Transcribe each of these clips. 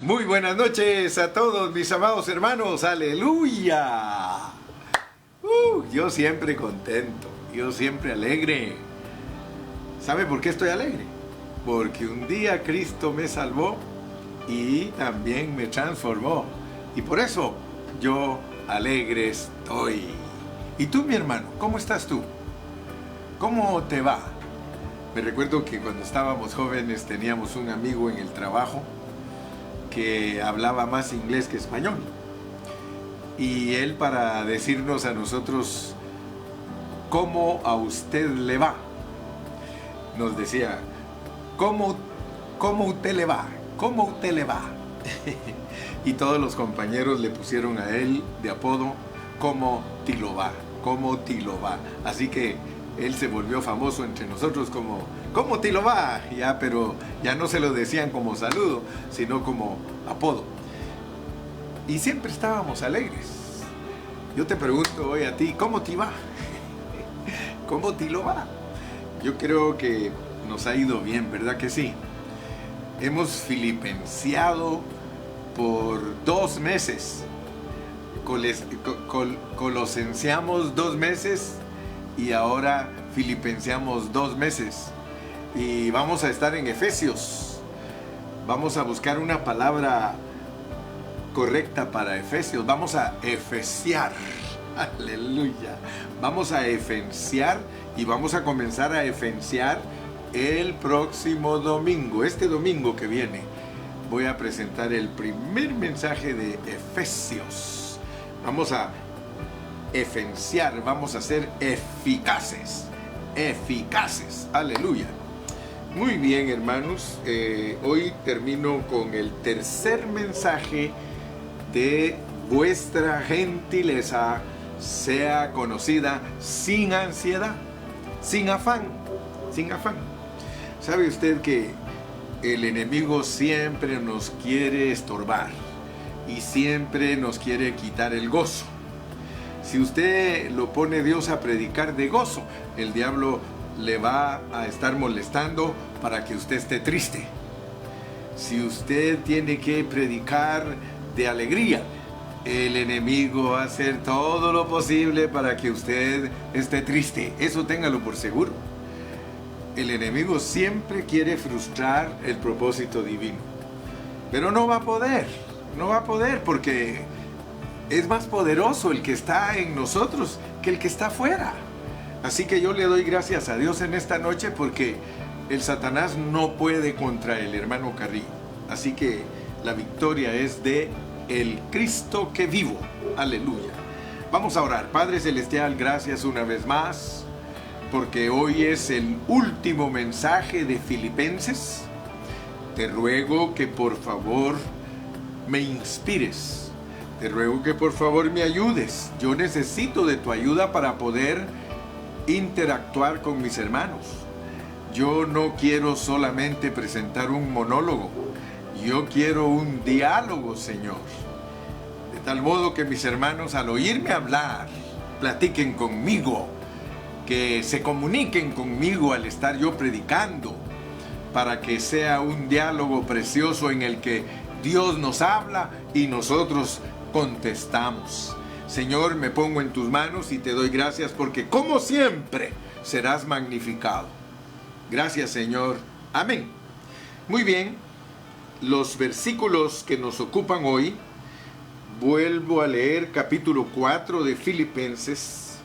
Muy buenas noches a todos mis amados hermanos, aleluya. Yo siempre contento, yo siempre alegre. ¿Sabe por qué estoy alegre? Porque un día Cristo me salvó y también me transformó. Y por eso yo alegre estoy. ¿Y tú, mi hermano, cómo estás tú? ¿Cómo te va? Me recuerdo que cuando estábamos jóvenes teníamos un amigo en el trabajo que hablaba más inglés que español. Y él, para decirnos a nosotros cómo a usted le va, nos decía, ¿cómo usted le va? ¿Cómo usted le va? Y todos los compañeros le pusieron a él de apodo como Tilobá, como Tilobá. Así que él se volvió famoso entre nosotros como Tilobá, ya, pero ya no se lo decían como saludo, sino como apodo. Y siempre estábamos alegres. Yo te pregunto hoy a ti, ¿cómo te va? ¿Cómo Tilobá? Yo creo que nos ha ido bien, ¿verdad que sí? Hemos filipenseado por 2 meses. Colosenseamos 2 meses y ahora filipenseamos 2 meses. Y vamos a estar en Efesios. Vamos a buscar una palabra correcta para Efesios. Vamos a efesiar. Aleluya. Vamos a efenciar y vamos a comenzar a efenciar el próximo domingo. Este domingo que viene voy a presentar el primer mensaje de Efesios. Vamos a efenciar, vamos a ser eficaces. Eficaces. Aleluya. Muy bien, hermanos. Hoy termino con el tercer mensaje de vuestra gentileza sea conocida sin ansiedad, sin afán, sin afán. ¿Sabe usted que el enemigo siempre nos quiere estorbar y siempre nos quiere quitar el gozo? Si usted lo pone Dios a predicar de gozo, el diablo le va a estar molestando para que usted esté triste. Si usted tiene que predicar de alegría, el enemigo va a hacer todo lo posible para que usted esté triste. Eso téngalo por seguro. El enemigo siempre quiere frustrar el propósito divino. Pero no va a poder porque es más poderoso el que está en nosotros que el que está afuera. Así que yo le doy gracias a Dios en esta noche porque el Satanás no puede contra el hermano Carrillo. Así que la victoria es de el Cristo que vivo. Aleluya. Vamos a orar. Padre Celestial, gracias una vez más porque hoy es el último mensaje de Filipenses. Te ruego que por favor me inspires. Te ruego que por favor me ayudes. Yo necesito de tu ayuda para poder interactuar con mis hermanos. Yo no quiero solamente presentar un monólogo. Yo quiero un diálogo, Señor. De tal modo que mis hermanos, al oírme hablar, platiquen conmigo, que se comuniquen conmigo al estar yo predicando, para que sea un diálogo precioso en el que Dios nos habla y nosotros contestamos. Señor, me pongo en tus manos y te doy gracias porque, como siempre, serás magnificado. Gracias, Señor. Amén. Muy bien, los versículos que nos ocupan hoy, vuelvo a leer capítulo 4 de Filipenses,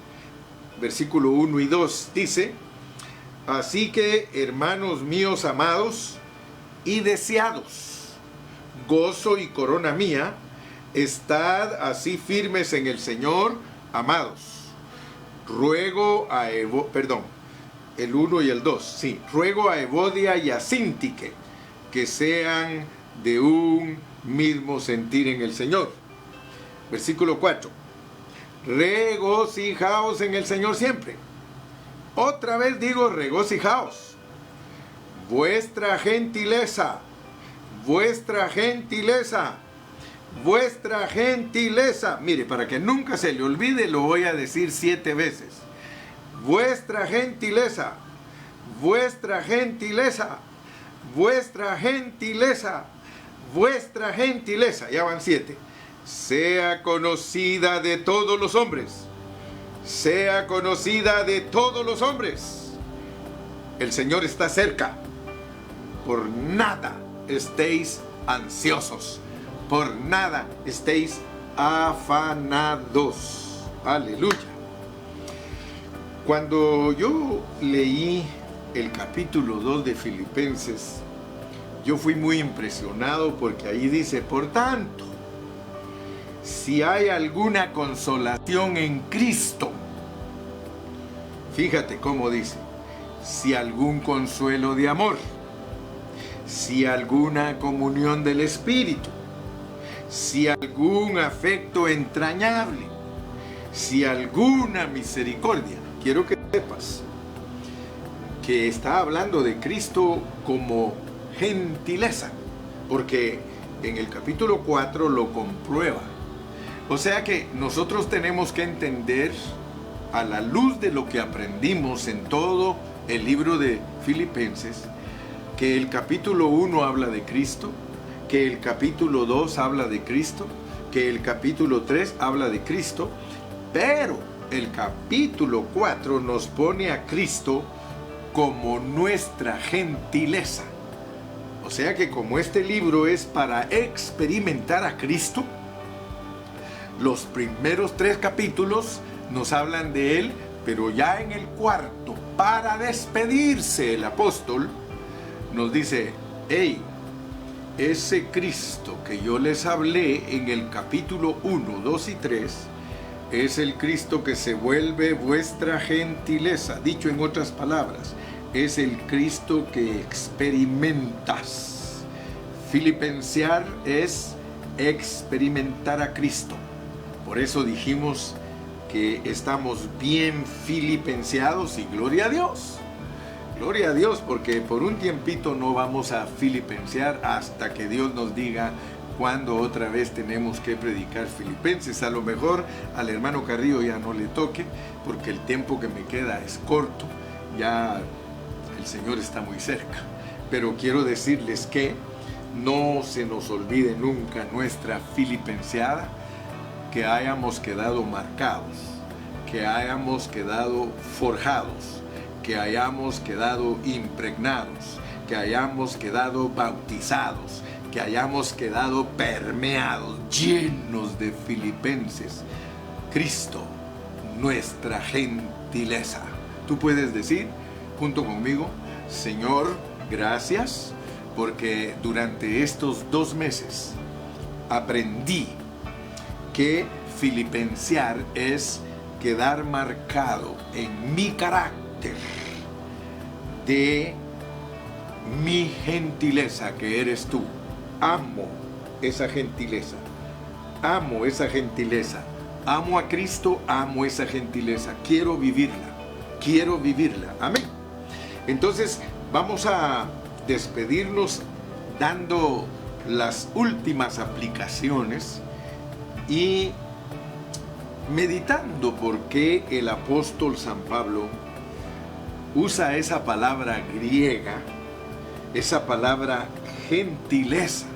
versículo 1 y 2, dice: así que, hermanos míos amados y deseados, gozo y corona mía, estad así firmes en el Señor, amados. Ruego a el 1 y el 2, sí. Ruego a Evodia y a Síntique que sean de un mismo sentir en el Señor. Versículo 4. Regocijaos en el Señor siempre. Otra vez digo, regocijaos. Vuestra gentileza, vuestra gentileza, vuestra gentileza. Mire, para que nunca se le olvide, lo voy a decir 7 veces. Vuestra gentileza, vuestra gentileza, vuestra gentileza, vuestra gentileza, ya van 7, sea conocida de todos los hombres. Sea conocida de todos los hombres. El Señor está cerca. Por nada estéis ansiosos. Por nada estéis afanados. Aleluya. Cuando yo leí el capítulo 2 de Filipenses, yo fui muy impresionado porque ahí dice, por tanto, si hay alguna consolación en Cristo, fíjate cómo dice, si algún consuelo de amor, si alguna comunión del Espíritu, si algún afecto entrañable, si alguna misericordia. Quiero que sepas que está hablando de Cristo como gentileza, porque en el capítulo 4 lo comprueba. O sea que nosotros tenemos que entender, a la luz de lo que aprendimos en todo el libro de Filipenses, que el capítulo 1 habla de Cristo, que el capítulo 2 habla de Cristo, que el capítulo 3 habla de Cristo, pero el capítulo 4 nos pone a Cristo como nuestra gentileza. O sea que como este libro es para experimentar a Cristo, los primeros 3 capítulos nos hablan de Él, pero ya en el 4, para despedirse el apóstol, nos dice, hey, ese Cristo que yo les hablé en el capítulo 1, 2 y 3, es el Cristo que se vuelve vuestra gentileza. Dicho en otras palabras, es el Cristo que experimentas. Filipensear es experimentar a Cristo. Por eso dijimos que estamos bien filipenseados y gloria a Dios. Gloria a Dios, porque por un tiempito no vamos a filipensear hasta que Dios nos diga cuándo otra vez tenemos que predicar Filipenses. A lo mejor al hermano Carrillo ya no le toque, porque el tiempo que me queda es corto. Ya el Señor está muy cerca. Pero quiero decirles que no se nos olvide nunca nuestra filipenseada, que hayamos quedado marcados, que hayamos quedado forjados, que hayamos quedado impregnados, que hayamos quedado bautizados, que hayamos quedado permeados, llenos de Filipenses. Cristo, nuestra gentileza. Tú puedes decir junto conmigo, Señor, gracias, porque durante estos 2 meses aprendí que filipensear es quedar marcado en mi carácter de mi gentileza que eres tú. Amo esa gentileza. Amo esa gentileza. Amo a Cristo, amo esa gentileza. Quiero vivirla. Quiero vivirla. Amén. Entonces vamos a despedirnos dando las últimas aplicaciones y meditando por qué el apóstol San Pablo usa esa palabra griega, esa palabra gentileza.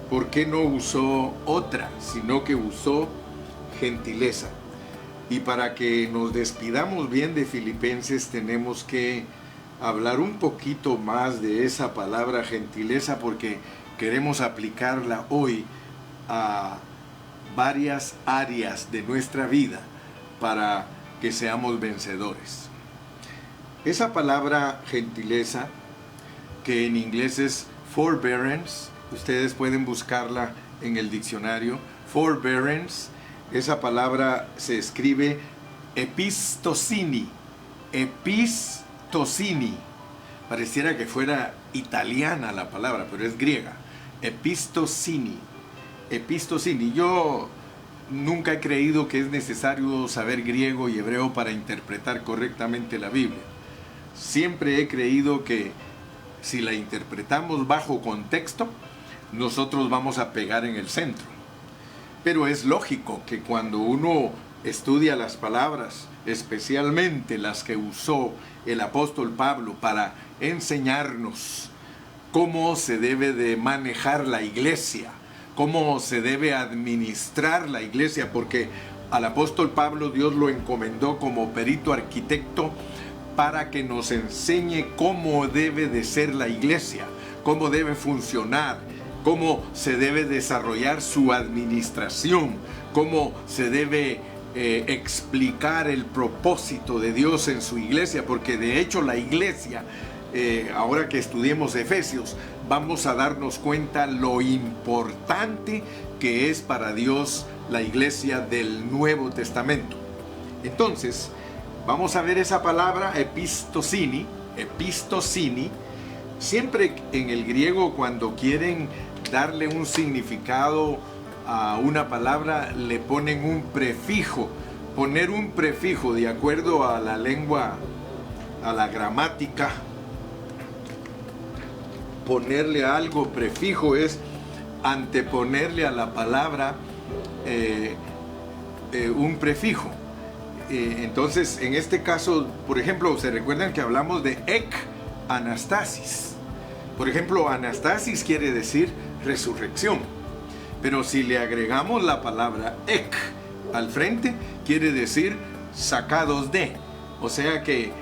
¿Por qué no usó otra, sino que usó gentileza? Y para que nos despidamos bien de Filipenses tenemos que hablar un poquito más de esa palabra gentileza, porque queremos aplicarla hoy a varias áreas de nuestra vida para que seamos vencedores. Esa palabra gentileza, que en inglés es forbearance, ustedes pueden buscarla en el diccionario, forbearance, esa palabra se escribe epistosini, epistosini, pareciera que fuera italiana la palabra, pero es griega, epistosini. Epistosini. Yo nunca he creído que es necesario saber griego y hebreo para interpretar correctamente la Biblia. Siempre he creído que si la interpretamos bajo contexto, nosotros vamos a pegar en el centro. Pero es lógico que cuando uno estudia las palabras, especialmente las que usó el apóstol Pablo para enseñarnos cómo se debe de manejar la iglesia, cómo se debe administrar la iglesia, porque al apóstol Pablo Dios lo encomendó como perito arquitecto para que nos enseñe cómo debe de ser la iglesia, cómo debe funcionar, cómo se debe desarrollar su administración, cómo se debe explicar el propósito de Dios en su iglesia, porque de hecho la iglesia, ahora que estudiemos Efesios, vamos a darnos cuenta lo importante que es para Dios la iglesia del Nuevo Testamento. Entonces, vamos a ver esa palabra epistosini. Siempre en el griego, cuando quieren darle un significado a una palabra, le ponen un prefijo. Poner un prefijo de acuerdo a la lengua, a la gramática, ponerle algo prefijo es anteponerle a la palabra un prefijo. Entonces, en este caso, por ejemplo, se recuerdan que hablamos de ek anastasis. Por ejemplo, anastasis quiere decir resurrección, pero si le agregamos la palabra ek al frente, quiere decir sacados de. O sea que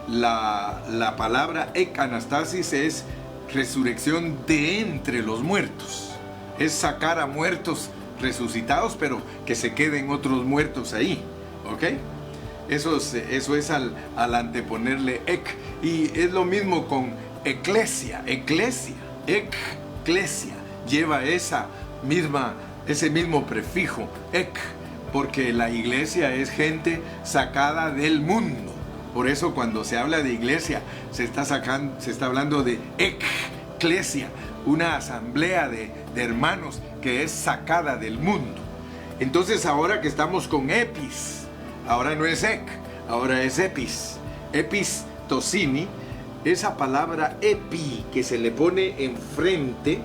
la palabra ek anastasis es resurrección de entre los muertos. Es sacar a muertos resucitados, pero que se queden otros muertos ahí. ¿Ok? Eso es al anteponerle ek. Y es lo mismo con eclesia. Eclesia lleva ese mismo prefijo, ek, porque la iglesia es gente sacada del mundo. Por eso cuando se habla de iglesia se está hablando de eclesia, una asamblea de hermanos que es sacada del mundo. Entonces, ahora que estamos con epis, ahora no es ek, ahora es epis. Epistosini, esa palabra epi que se le pone enfrente,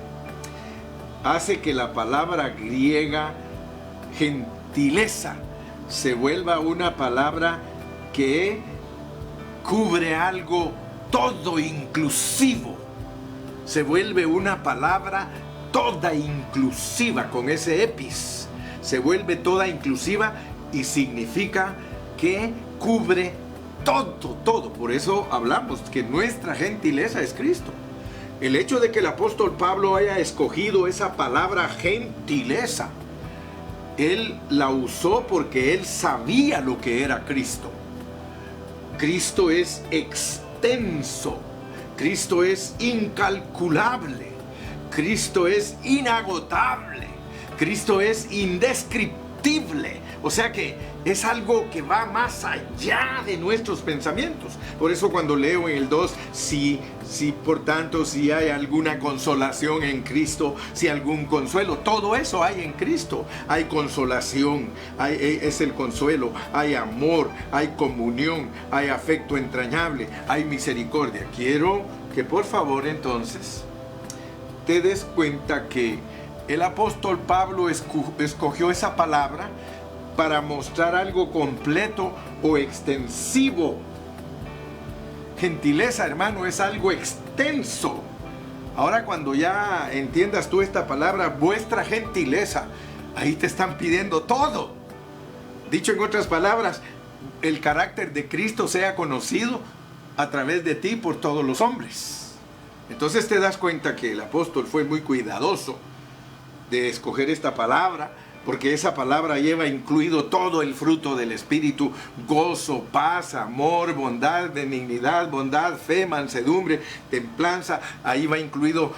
hace que la palabra griega gentileza se vuelva una palabra que cubre algo todo inclusivo. Se vuelve una palabra toda inclusiva con ese epis. Se vuelve toda inclusiva y significa que cubre todo. Por eso hablamos que nuestra gentileza es Cristo. El hecho de que el apóstol Pablo haya escogido esa palabra gentileza, él la usó porque él sabía lo que era Cristo. Cristo es extenso, Cristo es incalculable, Cristo es inagotable, Cristo es indescriptible. O sea que es algo que va más allá de nuestros pensamientos. Por eso cuando leo en el 2, por tanto, si hay alguna consolación en Cristo, si algún consuelo, todo eso hay en Cristo. Hay consolación, es el consuelo, hay amor, hay comunión, hay afecto entrañable, hay misericordia. Quiero que por favor entonces te des cuenta que el apóstol Pablo escogió esa palabra para mostrar algo completo o extensivo. Gentileza, hermano, es algo extenso. Ahora, cuando ya entiendas tú esta palabra, vuestra gentileza, ahí te están pidiendo todo. Dicho en otras palabras, el carácter de Cristo sea conocido a través de ti por todos los hombres. Entonces te das cuenta que el apóstol fue muy cuidadoso de escoger esta palabra, porque esa palabra lleva incluido todo el fruto del Espíritu: gozo, paz, amor, bondad, benignidad, bondad, fe, mansedumbre, templanza. Ahí va incluido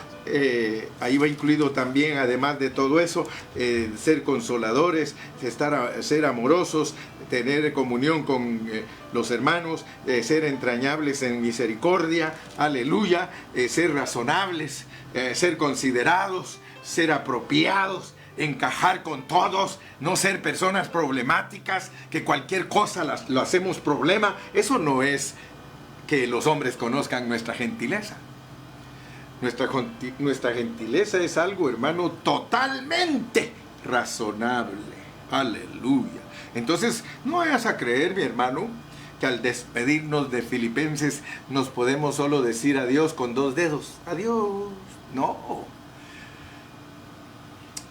también, además de todo eso, ser consoladores, ser amorosos, tener comunión con los hermanos, ser entrañables en misericordia, aleluya, ser razonables, ser considerados, ser apropiados, encajar con todos, no ser personas problemáticas, que cualquier cosa lo hacemos problema. Eso no es que los hombres conozcan nuestra gentileza. Nuestra gentileza es algo, hermano, totalmente razonable. Aleluya. Entonces, no vayas a creer, mi hermano, que al despedirnos de Filipenses nos podemos solo decir adiós con 2 dedos. Adiós. No.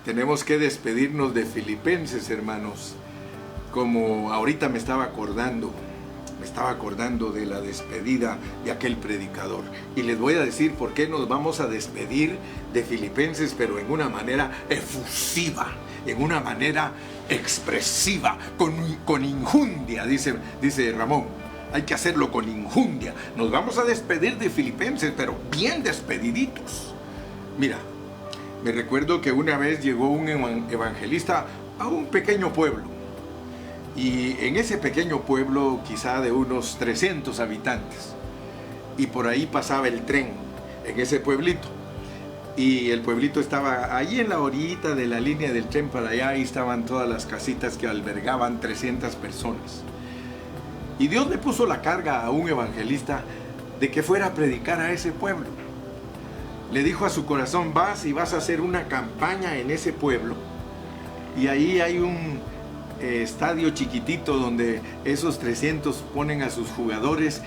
Tenemos que despedirnos de Filipenses, hermanos. Como ahorita me estaba acordando de la despedida de aquel predicador. Y les voy a decir por qué nos vamos a despedir de Filipenses, pero en una manera efusiva, en una manera expresiva, con injundia, dice Ramón. Hay que hacerlo con injundia. Nos vamos a despedir de Filipenses, pero bien despediditos. Mira, me recuerdo que una vez llegó un evangelista a un pequeño pueblo. Y en ese pequeño pueblo, quizá de unos 300 habitantes, y por ahí pasaba el tren, en ese pueblito. Y el pueblito estaba allí en la orillita de la línea del tren para allá, ahí estaban todas las casitas que albergaban 300 personas. Y Dios le puso la carga a un evangelista de que fuera a predicar a ese pueblo. Le dijo a su corazón: vas y vas a hacer una campaña en ese pueblo. Y ahí hay un estadio chiquitito donde esos 300 ponen a sus jugadores,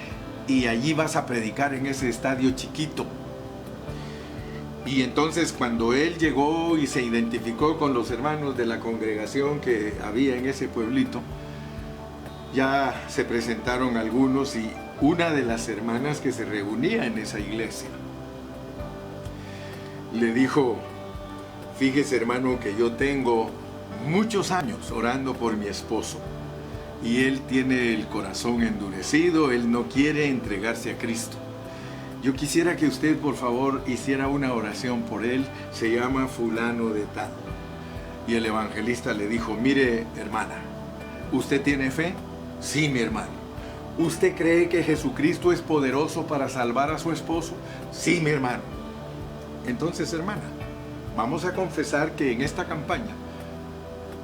y allí vas a predicar en ese estadio chiquito. Y entonces cuando él llegó y se identificó con los hermanos de la congregación que había en ese pueblito, ya se presentaron algunos, y una de las hermanas que se reunía en esa iglesia le dijo: fíjese, hermano, que yo tengo muchos años orando por mi esposo, y él tiene el corazón endurecido, él no quiere entregarse a Cristo. Yo quisiera que usted, por favor, hiciera una oración por él. Se llama fulano de tal. Y el evangelista le dijo: mire, hermana, ¿usted tiene fe? Sí, mi hermano. ¿Usted cree que Jesucristo es poderoso para salvar a su esposo? Sí, mi hermano. Entonces, hermana, vamos a confesar que en esta campaña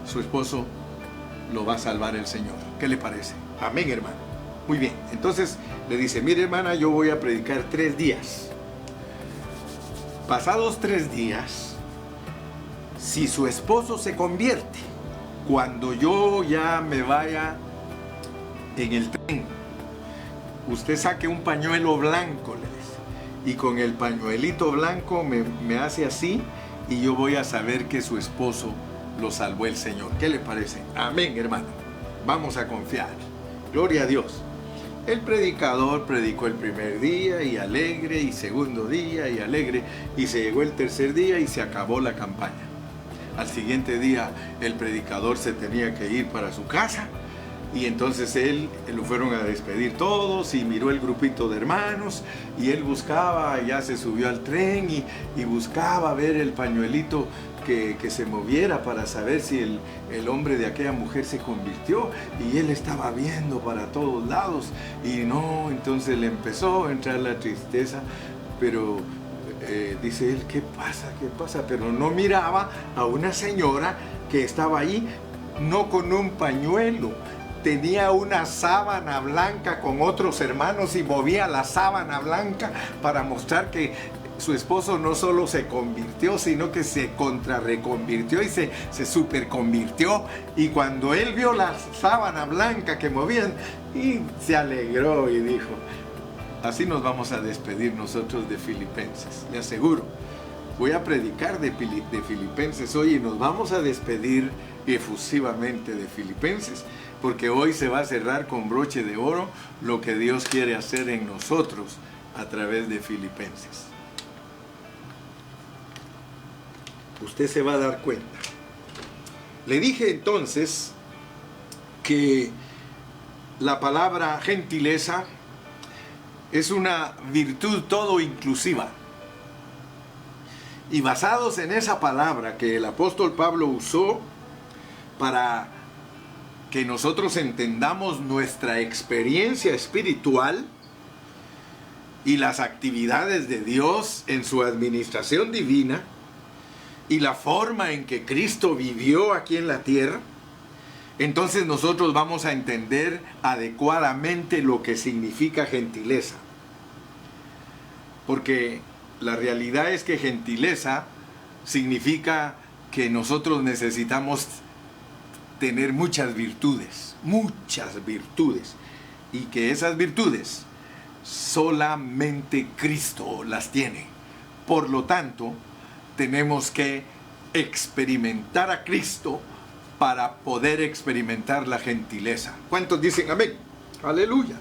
su esposo lo va a salvar el Señor. ¿Qué le parece? Amén, hermano. Muy bien. Entonces le dice: mire, hermana, yo voy a predicar 3 días. Pasados 3 días, si su esposo se convierte, cuando yo ya me vaya en el tren, usted saque un pañuelo blanco, le dice, y con el pañuelito blanco me hace así, y yo voy a saber que su esposo lo salvó el Señor. ¿Qué le parece? Amén, hermano. Vamos a confiar. Gloria a Dios. El predicador predicó el primer día y alegre, y segundo día y alegre, y se llegó el tercer día y se acabó la campaña. Al siguiente día el predicador se tenía que ir para su casa, y entonces él lo fueron a despedir todos, y miró el grupito de hermanos, y él buscaba, ya se subió al tren y buscaba ver el pañuelito que se moviera para saber si el hombre de aquella mujer se convirtió, y él estaba viendo para todos lados y no. Entonces le empezó a entrar la tristeza, pero dice él: ¿qué pasa? ¿Qué pasa? Pero no miraba a una señora que estaba ahí, no con un pañuelo, tenía una sábana blanca con otros hermanos, y movía la sábana blanca para mostrar que su esposo no solo se convirtió, sino que se contrarreconvirtió y se superconvirtió. Y cuando él vio la sábana blanca que movían, y se alegró y dijo: así nos vamos a despedir nosotros de Filipenses. Le aseguro, voy a predicar de Filipenses hoy, y nos vamos a despedir efusivamente de Filipenses, porque hoy se va a cerrar con broche de oro lo que Dios quiere hacer en nosotros a través de Filipenses. Usted se va a dar cuenta. Le dije entonces que la palabra gentileza es una virtud todo inclusiva. Y basados en esa palabra que el apóstol Pablo usó para que nosotros entendamos nuestra experiencia espiritual y las actividades de Dios en su administración divina, y la forma en que Cristo vivió aquí en la tierra, entonces nosotros vamos a entender adecuadamente lo que significa gentileza. Porque la realidad es que gentileza significa que nosotros necesitamos tener muchas virtudes, y que esas virtudes solamente Cristo las tiene. Por lo tanto, tenemos que experimentar a Cristo para poder experimentar la gentileza. ¿Cuántos dicen amén? Aleluya.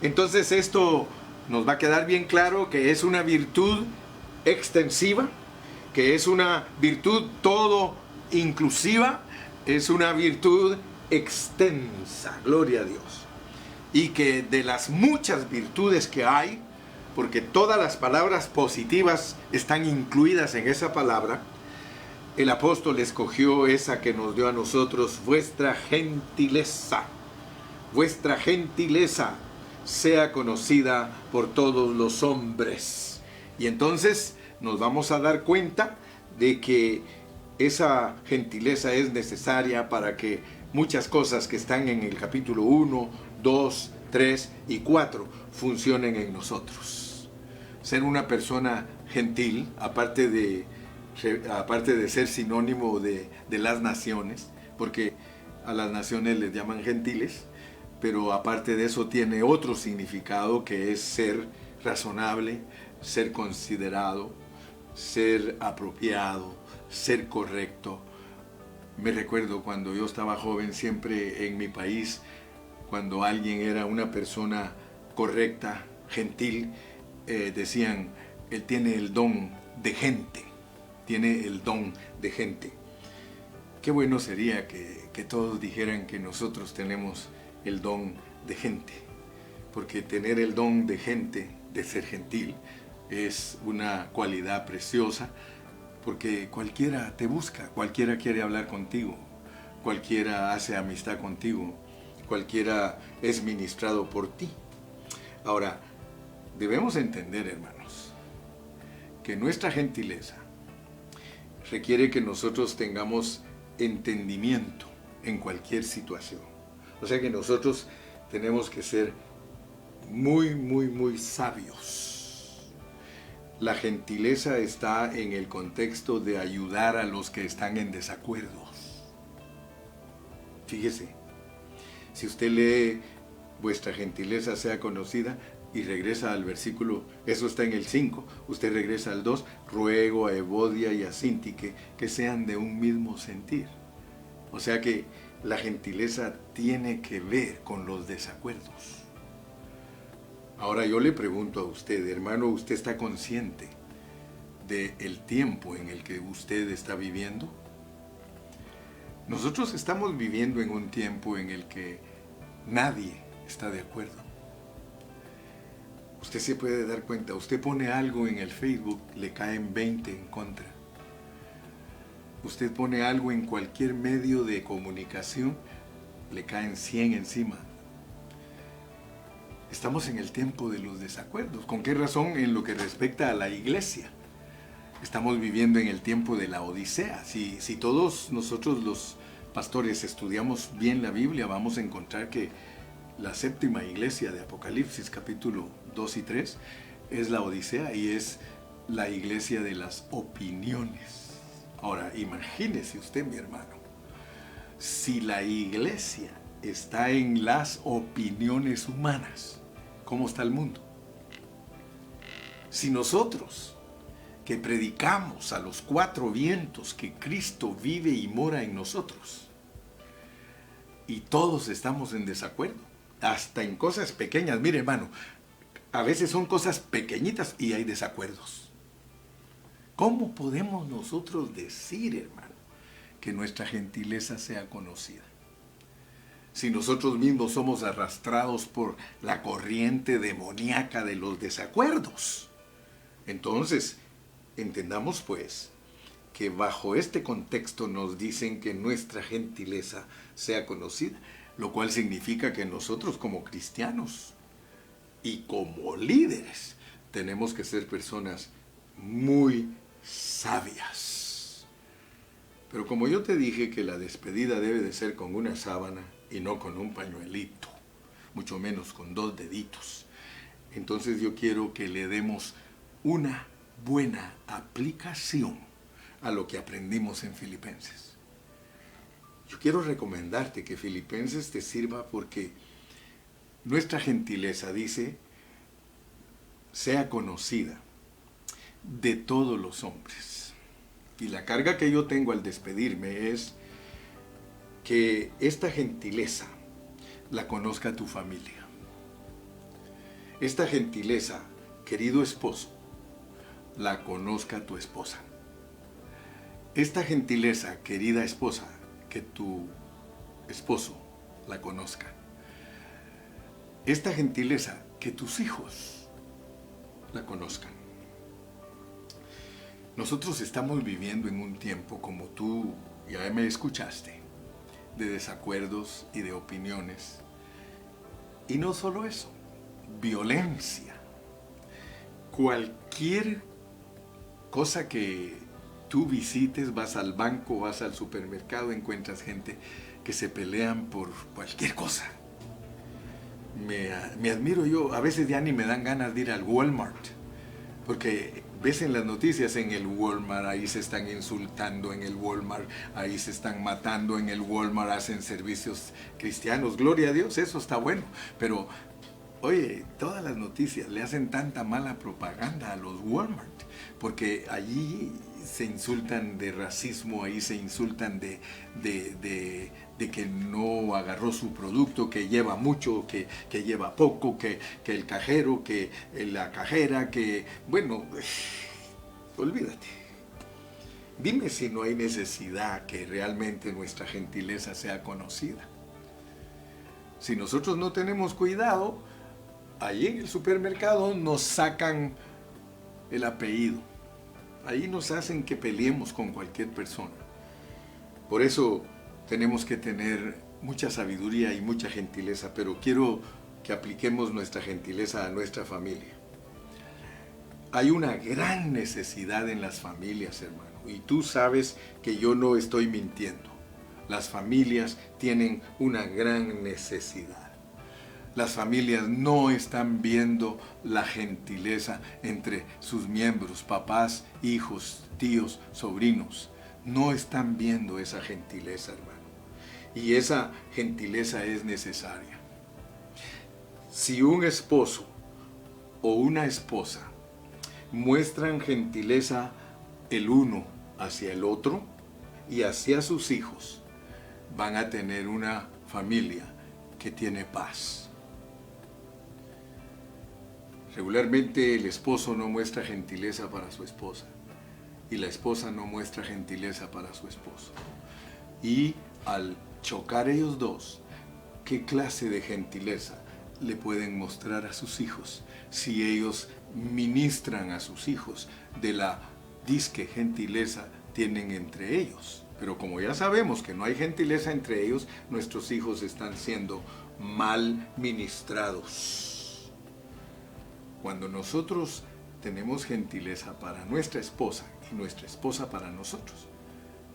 Entonces esto nos va a quedar bien claro que es una virtud extensiva, que es una virtud todo inclusiva, es una virtud extensa, gloria a Dios. Y que de las muchas virtudes que hay, porque todas las palabras positivas están incluidas en esa palabra, el apóstol escogió esa que nos dio a nosotros: vuestra gentileza. Vuestra gentileza sea conocida por todos los hombres. Y entonces nos vamos a dar cuenta de que esa gentileza es necesaria para que muchas cosas que están en el capítulo 1, 2, 3 y 4 funcionen en nosotros. Ser una persona gentil, aparte de ser sinónimo de las naciones, porque a las naciones les llaman gentiles, pero aparte de eso tiene otro significado, que es ser razonable, ser considerado, ser apropiado, ser correcto. Me recuerdo cuando yo estaba joven, siempre en mi país, cuando alguien era una persona correcta, gentil, decían: él tiene el don de gente, tiene el don de gente. Qué bueno sería que todos dijeran que nosotros tenemos el don de gente, porque tener el don de gente, de ser gentil, es una cualidad preciosa, porque cualquiera te busca, cualquiera quiere hablar contigo, cualquiera hace amistad contigo, cualquiera es ministrado por ti. Ahora, debemos entender, hermanos, que nuestra gentileza requiere que nosotros tengamos entendimiento en cualquier situación. O sea que nosotros tenemos que ser muy sabios. La gentileza está en el contexto de ayudar a los que están en desacuerdos. Fíjese, si usted lee vuestra gentileza sea conocida y regresa al versículo, eso está en el 5, usted regresa al 2, ruego a Evodia y a Síntique que sean de un mismo sentir. O sea que la gentileza tiene que ver con los desacuerdos. Ahora yo le pregunto a usted, hermano, ¿usted está consciente del tiempo en el que usted está viviendo? Nosotros estamos viviendo en un tiempo en el que nadie está de acuerdo. Usted se puede dar cuenta, usted pone algo en el Facebook, le caen 20 en contra. Usted pone algo en cualquier medio de comunicación, le caen 100 encima. Estamos en el tiempo de los desacuerdos. ¿Con qué razón? En lo que respecta a la iglesia. Estamos viviendo en el tiempo de la Odisea. Si todos nosotros los pastores estudiamos bien la Biblia, vamos a encontrar que la séptima iglesia de Apocalipsis, capítulo 2 y 3, es la Odisea y es la iglesia de las opiniones. Ahora, imagínese usted, mi hermano, si la iglesia está en las opiniones humanas, ¿cómo está el mundo? Si nosotros, que predicamos a los cuatro vientos que Cristo vive y mora en nosotros, y todos estamos en desacuerdo, hasta en cosas pequeñas, mire hermano, a veces son cosas pequeñitas y hay desacuerdos. ¿Cómo podemos nosotros decir, hermano, que nuestra gentileza sea conocida? Si nosotros mismos somos arrastrados por la corriente demoníaca de los desacuerdos. Entonces, entendamos pues que bajo este contexto nos dicen que nuestra gentileza sea conocida, lo cual significa que nosotros como cristianos y como líderes tenemos que ser personas muy sabias. Pero como yo te dije que la despedida debe de ser con una sábana y no con un pañuelito, mucho menos con 2 deditos, entonces yo quiero que le demos una buena aplicación a lo que aprendimos en Filipenses. Yo quiero recomendarte que Filipenses te sirva porque Nuestra gentileza, dice, sea conocida de todos los hombres. Y la carga que yo tengo al despedirme es que esta gentileza la conozca tu familia. Esta gentileza, querido esposo, la conozca tu esposa. Esta gentileza, querida esposa, que tu esposo la conozca. Esta gentileza, que tus hijos la conozcan. Nosotros estamos viviendo en un tiempo, como tú ya me escuchaste, de desacuerdos y de opiniones. Y no solo eso, violencia. Cualquier cosa que tú visites, vas al banco, vas al supermercado, encuentras gente que se pelean por cualquier cosa. Me admiro yo, a veces ya ni me dan ganas de ir al Walmart, porque ves en las noticias, en el Walmart, ahí se están insultando en el Walmart, ahí se están matando en el Walmart, hacen servicios cristianos, gloria a Dios, eso está bueno, pero oye, todas las noticias le hacen tanta mala propaganda a los Walmart, porque allí se insultan de racismo, ahí se insultan de que no agarró su producto, que lleva mucho, que lleva poco, que el cajero, que la cajera, que... Bueno, olvídate. Dime si no hay necesidad que realmente nuestra gentileza sea conocida. Si nosotros no tenemos cuidado, ahí en el supermercado nos sacan el apellido. Ahí nos hacen que peleemos con cualquier persona. Por eso tenemos que tener mucha sabiduría y mucha gentileza, pero quiero que apliquemos nuestra gentileza a nuestra familia. Hay una gran necesidad en las familias, hermano, y tú sabes que yo no estoy mintiendo. Las familias tienen una gran necesidad. Las familias no están viendo la gentileza entre sus miembros, papás, hijos, tíos, sobrinos. No están viendo esa gentileza, hermano. Y esa gentileza es necesaria. Si un esposo o una esposa muestran gentileza el uno hacia el otro y hacia sus hijos, van a tener una familia que tiene paz. Regularmente el esposo no muestra gentileza para su esposa y la esposa no muestra gentileza para su esposo. Y al chocar ellos dos, ¿qué clase de gentileza le pueden mostrar a sus hijos si ellos ministran a sus hijos de la disque gentileza tienen entre ellos? Pero como ya sabemos que no hay gentileza entre ellos, nuestros hijos están siendo mal ministrados. Cuando nosotros tenemos gentileza para nuestra esposa y nuestra esposa para nosotros,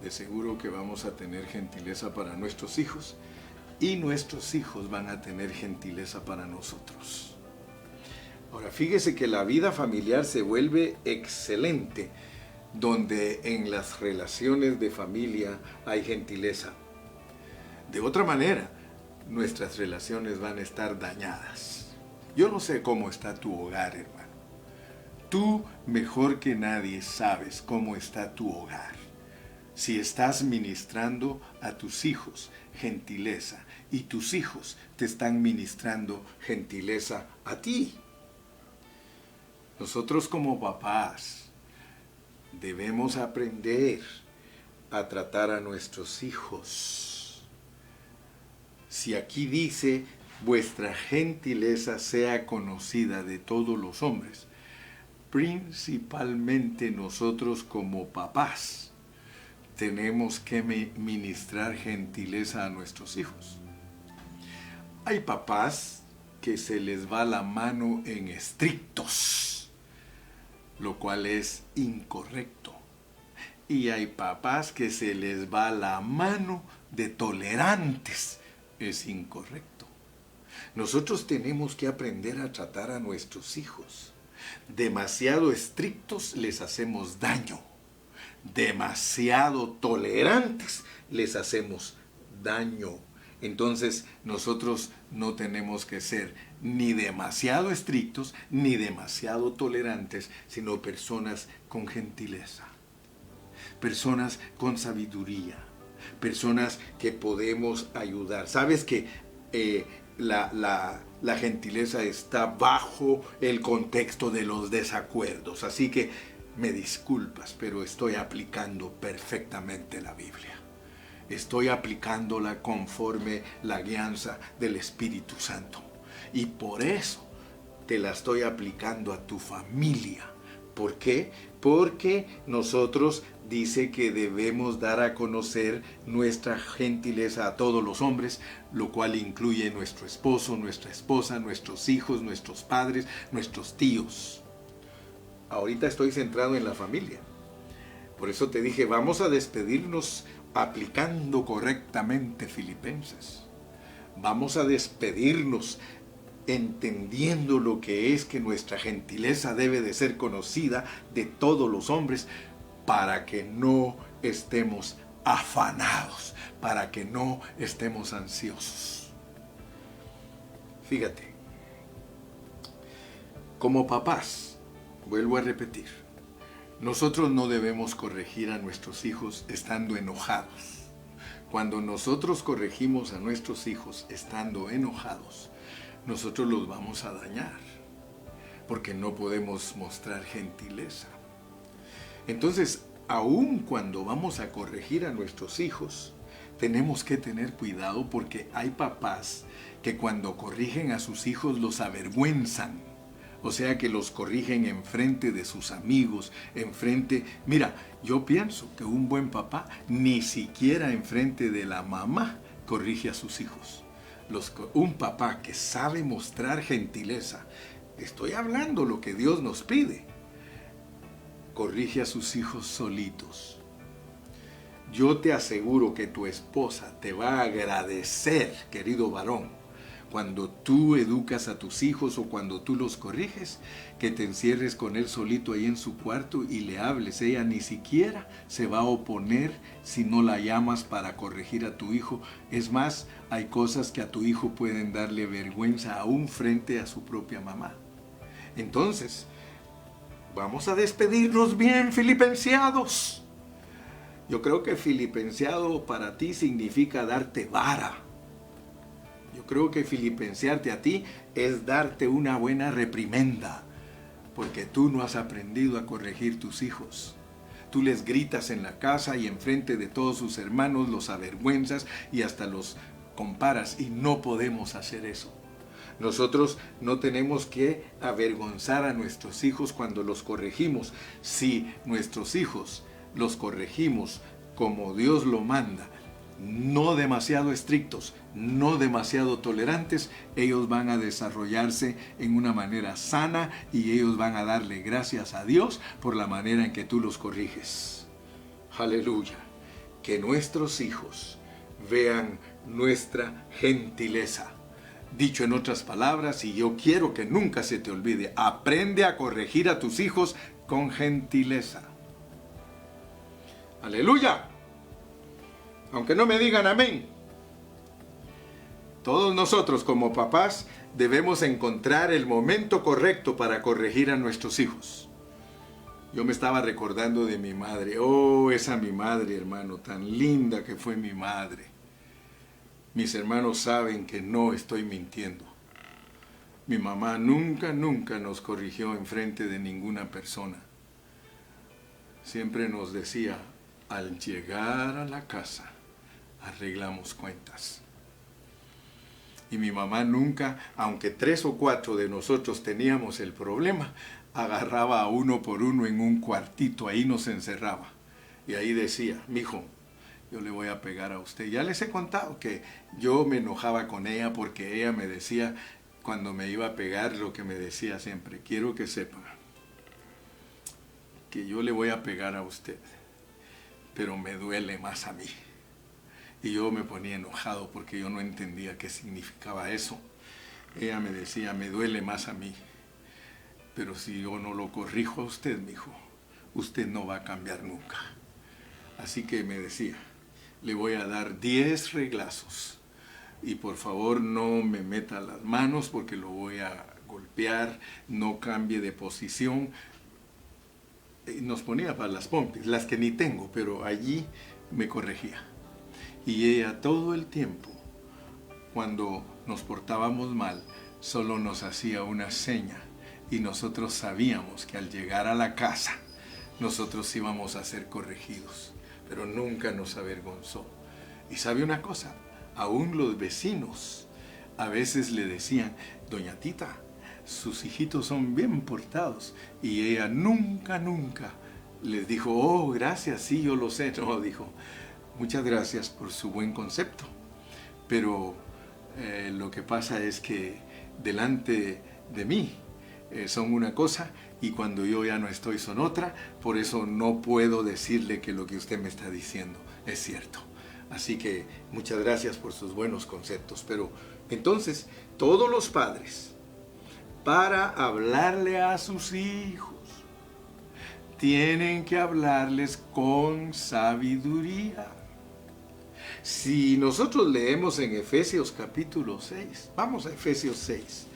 de seguro que vamos a tener gentileza para nuestros hijos y nuestros hijos van a tener gentileza para nosotros. Ahora, fíjese que la vida familiar se vuelve excelente donde en las relaciones de familia hay gentileza. De otra manera, nuestras relaciones van a estar dañadas. Yo no sé cómo está tu hogar, hermano. Tú mejor que nadie sabes cómo está tu hogar. Si estás ministrando a tus hijos gentileza y tus hijos te están ministrando gentileza a ti. Nosotros como papás debemos aprender a tratar a nuestros hijos. Si aquí dice, vuestra gentileza sea conocida de todos los hombres, principalmente nosotros como papás tenemos que ministrar gentileza a nuestros hijos. Hay papás que se les va la mano en estrictos, lo cual es incorrecto. Y hay papás que se les va la mano de tolerantes, es incorrecto. Nosotros tenemos que aprender a tratar a nuestros hijos. Demasiado estrictos les hacemos daño. Demasiado tolerantes les hacemos daño. Entonces nosotros no tenemos que ser ni demasiado estrictos ni demasiado tolerantes, sino personas con gentileza, personas con sabiduría, personas que podemos ayudar. Sabes que la gentileza está bajo el contexto de los desacuerdos, así que me disculpas, pero estoy aplicando perfectamente la Biblia. Estoy aplicándola conforme la guianza del Espíritu Santo. Y por eso te la estoy aplicando a tu familia. ¿Por qué? Porque nosotros dice que debemos dar a conocer nuestra gentileza a todos los hombres, lo cual incluye nuestro esposo, nuestra esposa, nuestros hijos, nuestros padres, nuestros tíos. Ahorita estoy centrado en la familia. Por eso te dije, vamos a despedirnos aplicando correctamente Filipenses. Vamos a despedirnos entendiendo lo que es que nuestra gentileza debe de ser conocida de todos los hombres, para que no estemos afanados, para que no estemos ansiosos. Fíjate, como papás, vuelvo a repetir, nosotros no debemos corregir a nuestros hijos estando enojados. Cuando nosotros corregimos a nuestros hijos estando enojados, nosotros los vamos a dañar, porque no podemos mostrar gentileza. Entonces, aun cuando vamos a corregir a nuestros hijos, tenemos que tener cuidado, porque hay papás que cuando corrigen a sus hijos los avergüenzan. O sea, que los corrigen enfrente de sus amigos, enfrente... Mira, yo pienso que un buen papá ni siquiera enfrente de la mamá corrige a sus hijos. Un papá que sabe mostrar gentileza, estoy hablando lo que Dios nos pide, corrige a sus hijos solitos. Yo te aseguro que tu esposa te va a agradecer, querido varón, cuando tú educas a tus hijos o cuando tú los corriges, que te encierres con él solito ahí en su cuarto y le hables. Ella ni siquiera se va a oponer si no la llamas para corregir a tu hijo. Es más, hay cosas que a tu hijo pueden darle vergüenza aún frente a su propia mamá. Entonces, vamos a despedirnos bien, filipenseados. Yo creo que filipenseado para ti significa darte vara. Yo creo que filipensearte a ti es darte una buena reprimenda, porque tú no has aprendido a corregir tus hijos. Tú les gritas en la casa y enfrente de todos sus hermanos, los avergüenzas y hasta los comparas, y no podemos hacer eso. Nosotros no tenemos que avergonzar a nuestros hijos cuando los corregimos. Si nuestros hijos los corregimos como Dios lo manda, no demasiado estrictos, no demasiado tolerantes, ellos van a desarrollarse en una manera sana y ellos van a darle gracias a Dios por la manera en que tú los corriges. Aleluya. Que nuestros hijos vean nuestra gentileza. Dicho en otras palabras, y yo quiero que nunca se te olvide, aprende a corregir a tus hijos con gentileza. Aleluya. Aunque no me digan amén. Todos nosotros como papás debemos encontrar el momento correcto para corregir a nuestros hijos. Yo me estaba recordando de mi madre. Oh, esa mi madre, hermano, tan linda que fue mi madre. Mis hermanos saben que no estoy mintiendo. Mi mamá nunca nos corrigió enfrente de ninguna persona. Siempre nos decía, al llegar a la casa, arreglamos cuentas. Y mi mamá nunca, aunque 3 o 4 de nosotros teníamos el problema, agarraba a uno por uno en un cuartito, ahí nos encerraba. Y ahí decía, mijo, yo le voy a pegar a usted. Ya les he contado que yo me enojaba con ella porque ella me decía, cuando me iba a pegar, lo que me decía siempre, quiero que sepa que yo le voy a pegar a usted, pero me duele más a mí. Y yo me ponía enojado porque yo no entendía qué significaba eso. Ella me decía, me duele más a mí, pero si yo no lo corrijo a usted, mijo, usted no va a cambiar nunca. Así que me decía, le voy a dar 10 reglazos, y por favor no me meta las manos porque lo voy a golpear, no cambie de posición. Nos ponía para las pompis, las que ni tengo, pero allí me corregía. Y ella todo el tiempo, cuando nos portábamos mal, solo nos hacía una seña y nosotros sabíamos que al llegar a la casa nosotros íbamos a ser corregidos, pero nunca nos avergonzó. Y sabe una cosa, aún los vecinos a veces le decían: doña Tita, sus hijitos son bien portados, y ella nunca les dijo: oh, gracias, sí, yo lo sé. No, dijo: muchas gracias por su buen concepto, pero lo que pasa es que delante de mí son una cosa y cuando yo ya no estoy son otra, por eso no puedo decirle que lo que usted me está diciendo es cierto. Así que muchas gracias por sus buenos conceptos. Pero entonces todos los padres, para hablarle a sus hijos, tienen que hablarles con sabiduría. Si nosotros leemos en Efesios capítulo 6, vamos a Efesios 6,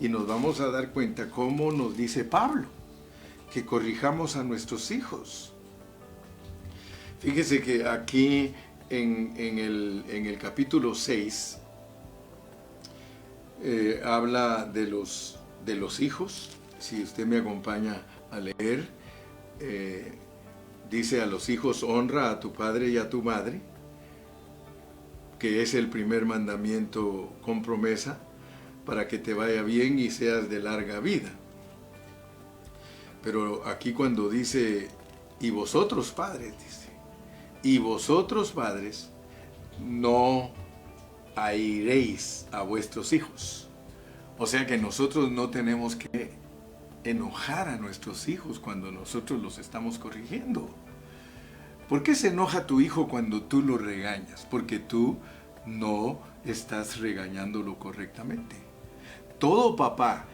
y nos vamos a dar cuenta cómo nos dice Pablo que corrijamos a nuestros hijos. Fíjese que aquí en el capítulo 6 habla de los hijos. Si usted me acompaña a leer, dice: a los hijos honra a tu padre y a tu madre, que es el primer mandamiento con promesa, para que te vaya bien y seas de larga vida. Pero aquí cuando dice: y vosotros padres, dice, y vosotros padres no airéis a vuestros hijos. O sea que nosotros no tenemos que enojar a nuestros hijos cuando nosotros los estamos corrigiendo. ¿Por qué se enoja tu hijo cuando tú lo regañas? Porque tú no estás regañándolo correctamente. Todo papá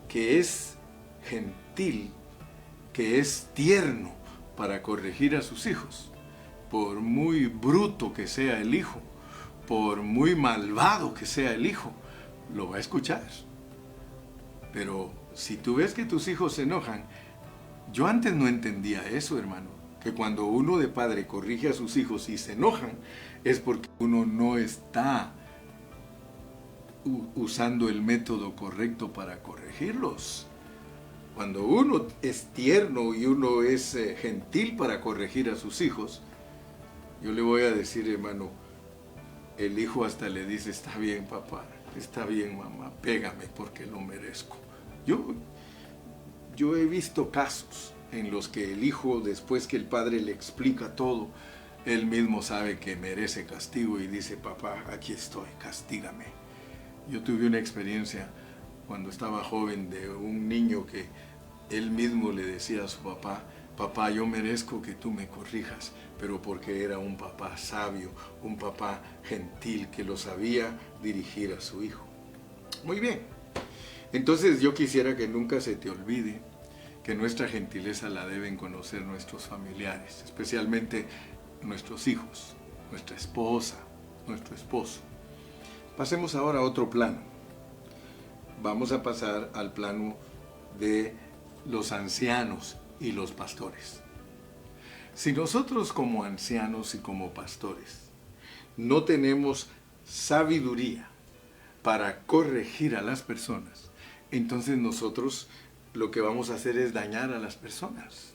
que es gentil, que es tierno para corregir a sus hijos, por muy bruto que sea el hijo, por muy malvado que sea el hijo, lo va a escuchar. Pero si tú ves que tus hijos se enojan, yo antes no entendía eso, hermano, que cuando uno de padre corrige a sus hijos y se enojan, es porque uno no está usando el método correcto para corregirlos. Cuando uno es tierno y uno es gentil para corregir a sus hijos, yo le voy a decir, hermano, el hijo hasta le dice: está bien, papá, está bien, mamá, pégame porque lo merezco. Yo he visto casos en los que el hijo, después que el padre le explica todo, él mismo sabe que merece castigo y dice: papá, aquí estoy, castígame. Yo tuve una experiencia cuando estaba joven de un niño que él mismo le decía a su papá: papá, yo merezco que tú me corrijas, pero porque era un papá sabio, un papá gentil que lo sabía dirigir a su hijo. Muy bien, entonces yo quisiera que nunca se te olvide que nuestra gentileza la deben conocer nuestros familiares, especialmente nuestros hijos, nuestra esposa, nuestro esposo. Pasemos ahora a otro plano. Vamos a pasar al plano de los ancianos y los pastores. Si nosotros como ancianos y como pastores no tenemos sabiduría para corregir a las personas, entonces nosotros lo que vamos a hacer es dañar a las personas.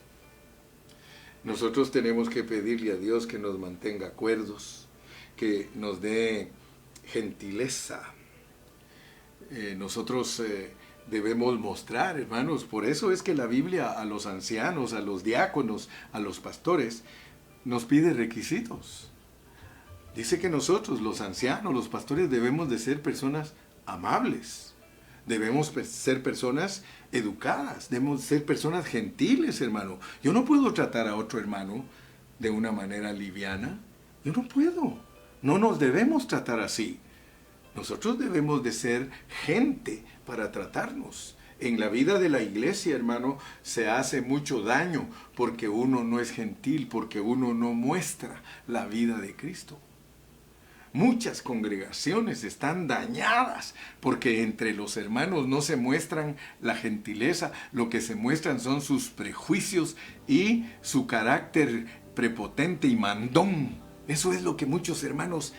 Nosotros tenemos que pedirle a Dios que nos mantenga cuerdos, que nos dé gentileza. Nosotros debemos mostrar, hermanos, por eso es que la Biblia a los ancianos, a los diáconos, a los pastores, nos pide requisitos. Dice que nosotros, los ancianos, los pastores, debemos de ser personas amables. Debemos ser personas educadas, debemos ser personas gentiles, hermano. Yo no puedo tratar a otro hermano de una manera liviana. Yo no puedo. No nos debemos tratar así. Nosotros debemos de ser gente para tratarnos. En la vida de la iglesia, hermano, se hace mucho daño porque uno no es gentil, porque uno no muestra la vida de Cristo. Muchas congregaciones están dañadas porque entre los hermanos no se muestran la gentileza, lo que se muestran son sus prejuicios y su carácter prepotente y mandón. Eso es lo que muchos hermanos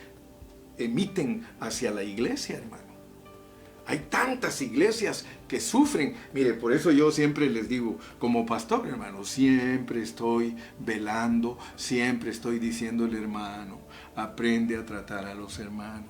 emiten hacia la iglesia, hermano. Hay tantas iglesias que sufren. Mire, por eso yo siempre les digo, como pastor, hermano, siempre estoy velando, siempre estoy diciéndole, hermano, aprende a tratar a los hermanos.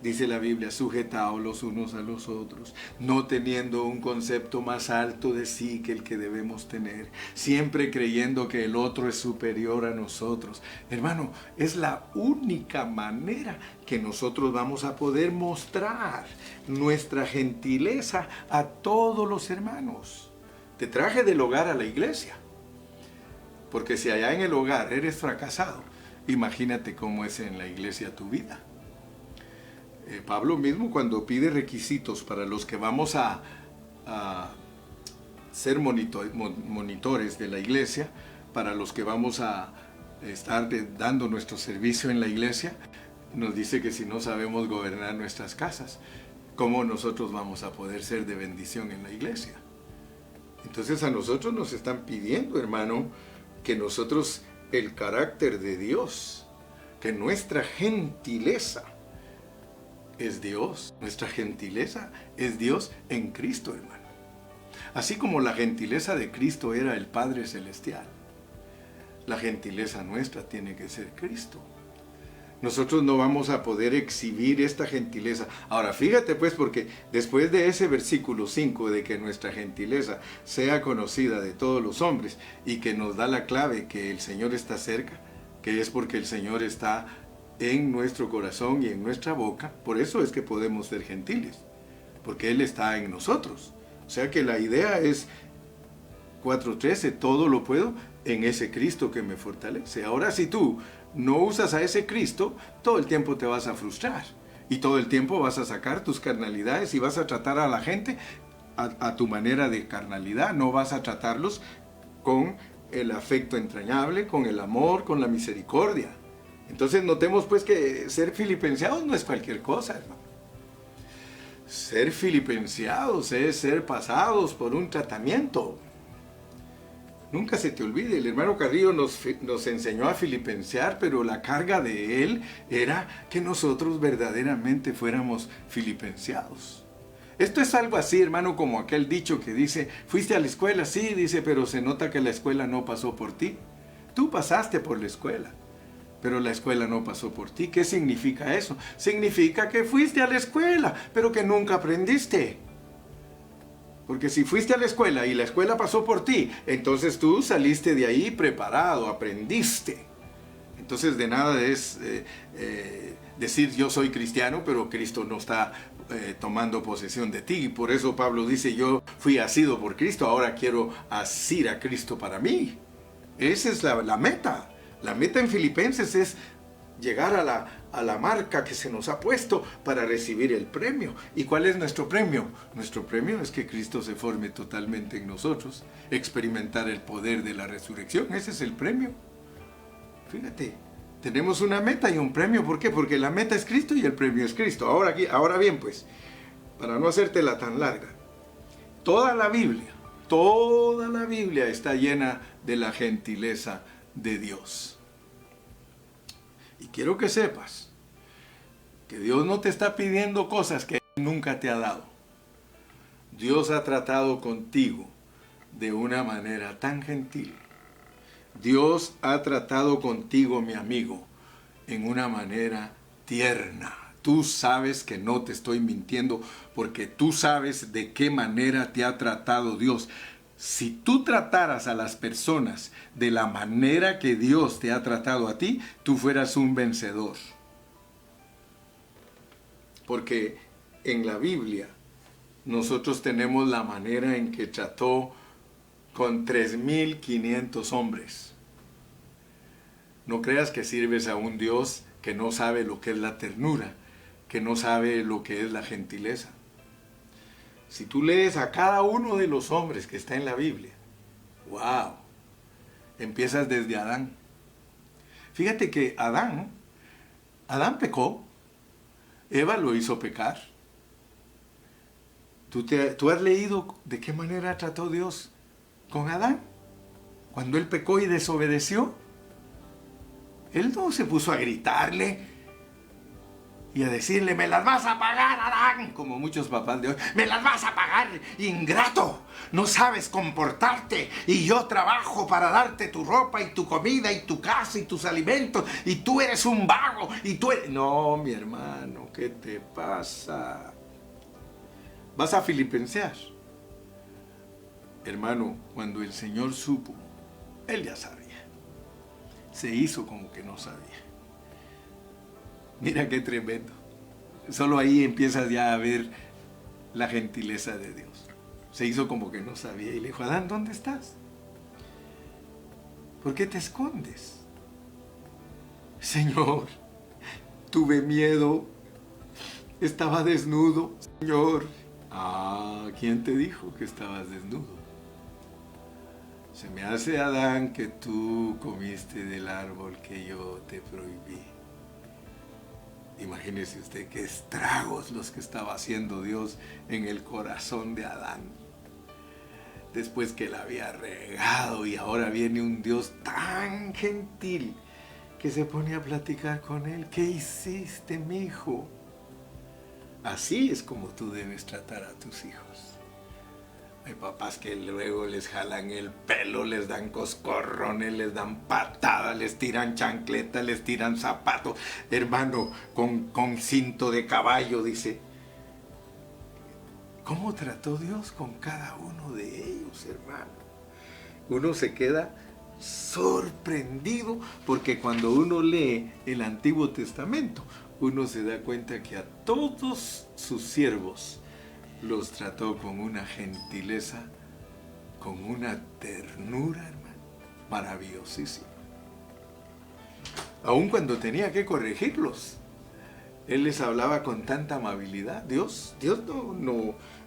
Dice la Biblia, sujetaos los unos a los otros, no teniendo un concepto más alto de sí que el que debemos tener, siempre creyendo que el otro es superior a nosotros. Hermano, es la única manera que nosotros vamos a poder mostrar nuestra gentileza a todos los hermanos. Te traje del hogar a la iglesia, porque si allá en el hogar eres fracasado, imagínate cómo es en la iglesia tu vida. Pablo mismo, cuando pide requisitos para los que vamos a ser monitores de la iglesia, para los que vamos a estar dando nuestro servicio en la iglesia, nos dice que si no sabemos gobernar nuestras casas, ¿cómo nosotros vamos a poder ser de bendición en la iglesia? Entonces a nosotros nos están pidiendo, hermano, que nosotros, el carácter de Dios, que nuestra gentileza es Dios. Nuestra gentileza es Dios en Cristo, hermano. Así como la gentileza de Cristo era el Padre Celestial, la gentileza nuestra tiene que ser Cristo. Nosotros no vamos a poder exhibir esta gentileza. Ahora, fíjate pues, porque después de ese versículo 5 de que nuestra gentileza sea conocida de todos los hombres y que nos da la clave que el Señor está cerca, que es porque el Señor está en nuestro corazón y en nuestra boca, por eso es que podemos ser gentiles, porque Él está en nosotros. O sea que la idea es 4:13, todo lo puedo en ese Cristo que me fortalece. Ahora, si tú no usas a ese Cristo, todo el tiempo te vas a frustrar y todo el tiempo vas a sacar tus carnalidades y vas a tratar a la gente a tu manera de carnalidad. No vas a tratarlos con el afecto entrañable, con el amor, con la misericordia. Entonces notemos pues que ser filipenseados no es cualquier cosa, hermano. Ser filipenseados es ser pasados por un tratamiento. Nunca se te olvide, el hermano Carrillo nos enseñó a filipensear, pero la carga de él era que nosotros verdaderamente fuéramos filipenseados. Esto es algo así, hermano, como aquel dicho que dice, ¿fuiste a la escuela? Sí, dice, pero se nota que la escuela no pasó por ti. Tú pasaste por la escuela, pero la escuela no pasó por ti. ¿Qué significa eso? Significa que fuiste a la escuela, pero que nunca aprendiste. Porque si fuiste a la escuela y la escuela pasó por ti, entonces tú saliste de ahí preparado, aprendiste. Entonces de nada es decir yo soy cristiano, pero Cristo no está tomando posesión de ti. Y por eso Pablo dice, yo fui asido por Cristo, ahora quiero asir a Cristo para mí. Esa es la meta. La meta en Filipenses es llegar a la marca que se nos ha puesto para recibir el premio. ¿Y cuál es nuestro premio? Nuestro premio es que Cristo se forme totalmente en nosotros, experimentar el poder de la resurrección. Ese es el premio. Fíjate, tenemos una meta y un premio. ¿Por qué? Porque la meta es Cristo y el premio es Cristo. Ahora bien, pues, para no hacértela tan larga, toda la Biblia está llena de la gentileza de Dios. Y quiero que sepas que Dios no te está pidiendo cosas que nunca te ha dado. Dios ha tratado contigo de una manera tan gentil. Dios ha tratado contigo, mi amigo, en una manera tierna. Tú sabes que no te estoy mintiendo porque tú sabes de qué manera te ha tratado Dios. Si tú trataras a las personas de la manera que Dios te ha tratado a ti, tú fueras un vencedor. Porque en la Biblia nosotros tenemos la manera en que trató con 3.500 hombres. No creas que sirves a un Dios que no sabe lo que es la ternura, que no sabe lo que es la gentileza. Si tú lees a cada uno de los hombres que está en la Biblia, ¡wow! Empiezas desde Adán. Fíjate que Adán Adán pecó, Eva lo hizo pecar. ¿Tú has leído de qué manera trató Dios con Adán? Cuando él pecó y desobedeció, él no se puso a gritarle y a decirle, me las vas a pagar, Adán, como muchos papás de hoy, me las vas a pagar, ingrato, no sabes comportarte y yo trabajo para darte tu ropa y tu comida y tu casa y tus alimentos y tú eres un vago y tú eres... No, mi hermano, ¿qué te pasa? Vas a filipensear. Hermano, cuando el Señor supo, Él ya sabía. Se hizo como que no sabía. Mira qué tremendo. Solo ahí empiezas ya a ver la gentileza de Dios. Se hizo como que no sabía y le dijo, Adán, ¿dónde estás? ¿Por qué te escondes? Señor, tuve miedo. Estaba desnudo, Señor. Ah, ¿quién te dijo que estabas desnudo? Se me hace, Adán, que tú comiste del árbol que yo te prohibí. Imagínese usted qué estragos los que estaba haciendo Dios en el corazón de Adán. Después que la había regado y ahora viene un Dios tan gentil que se pone a platicar con él. ¿Qué hiciste, mi hijo? Así es como tú debes tratar a tus hijos. Hay papás que luego les jalan el pelo, les dan coscorrones, les dan patadas, les tiran chancletas, les tiran zapatos. Hermano, con cinto de caballo, dice. ¿Cómo trató Dios con cada uno de ellos, hermano? Uno se queda sorprendido porque cuando uno lee el Antiguo Testamento, uno se da cuenta que a todos sus siervos los trató con una gentileza, con una ternura, hermano, maravillosísima. Aun cuando tenía que corregirlos, Él les hablaba con tanta amabilidad. Dios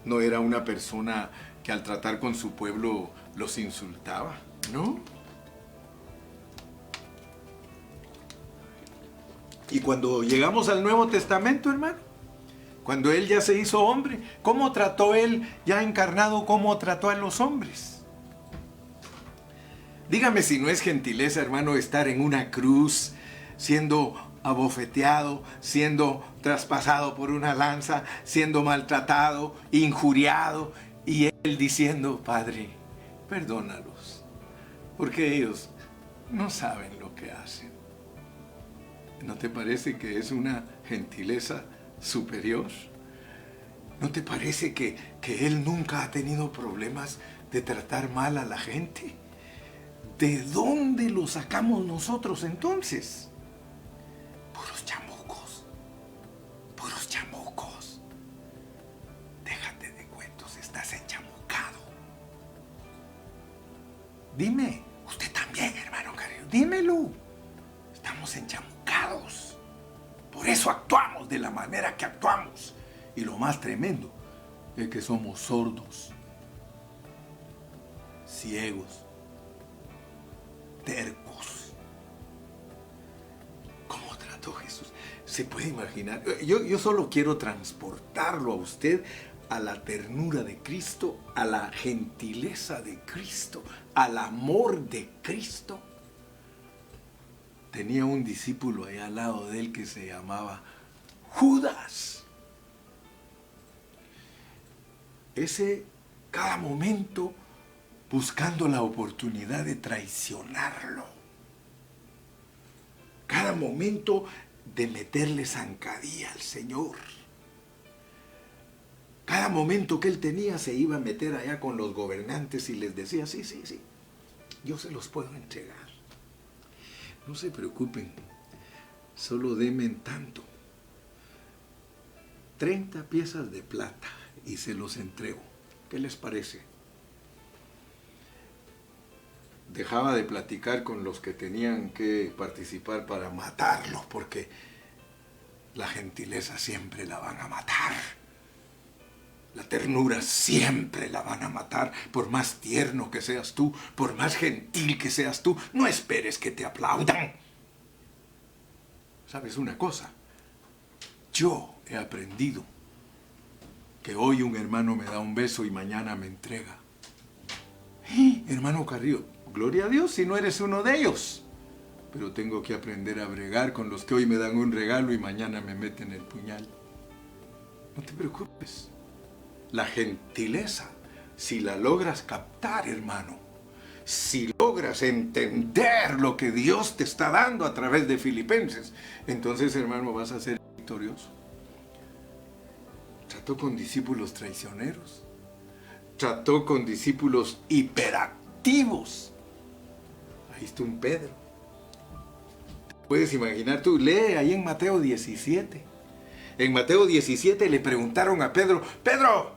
no era una persona que al tratar con su pueblo los insultaba, ¿no? Y cuando llegamos al Nuevo Testamento, hermano, cuando Él ya se hizo hombre, ¿cómo trató Él ya encarnado? ¿Cómo trató a los hombres? Dígame si no es gentileza, hermano, estar en una cruz, siendo abofeteado, siendo traspasado por una lanza, siendo maltratado, injuriado, y Él diciendo, Padre, perdónalos, porque ellos no saben lo que hacen. ¿No te parece que es una gentileza superior? ¿No te parece que Él nunca ha tenido problemas de tratar mal a la gente? ¿De dónde lo sacamos nosotros entonces? Puros chamucos, puros chamucos. Déjate de cuentos, estás enchamucado. Dime, usted también, hermano querido, dímelo. Estamos enchamucados. Por eso actuamos de la manera que actuamos. Y lo más tremendo es que somos sordos, ciegos, tercos. ¿Cómo trató Jesús? ¿Se puede imaginar? Yo solo quiero transportarlo a usted a la ternura de Cristo, a la gentileza de Cristo, al amor de Cristo. Tenía un discípulo ahí al lado de él que se llamaba Judas. Ese, cada momento, buscando la oportunidad de traicionarlo. Cada momento de meterle zancadilla al Señor. Cada momento que él tenía se iba a meter allá con los gobernantes y les decía, sí, yo se los puedo entregar. No se preocupen, solo denme en tanto. 30 piezas de plata y se los entrego. ¿Qué les parece? Dejaba de platicar con los que tenían que participar para matarlos, porque la gentileza siempre la van a matar. La ternura siempre la van a matar, por más tierno que seas tú, por más gentil que seas tú. No esperes que te aplaudan. ¿Sabes una cosa? Yo he aprendido que hoy un hermano me da un beso y mañana me entrega. Hermano Carrillo, gloria a Dios si no eres uno de ellos. Pero tengo que aprender a bregar con los que hoy me dan un regalo y mañana me meten el puñal. No te preocupes. La gentileza, si la logras captar, hermano, si logras entender lo que Dios te está dando a través de Filipenses, entonces, hermano, vas a ser victorioso. Trató con discípulos traicioneros. Trató con discípulos hiperactivos. Ahí está un Pedro. Puedes imaginar tú, lee ahí en Mateo 17. En Mateo 17 le preguntaron a Pedro, Pedro,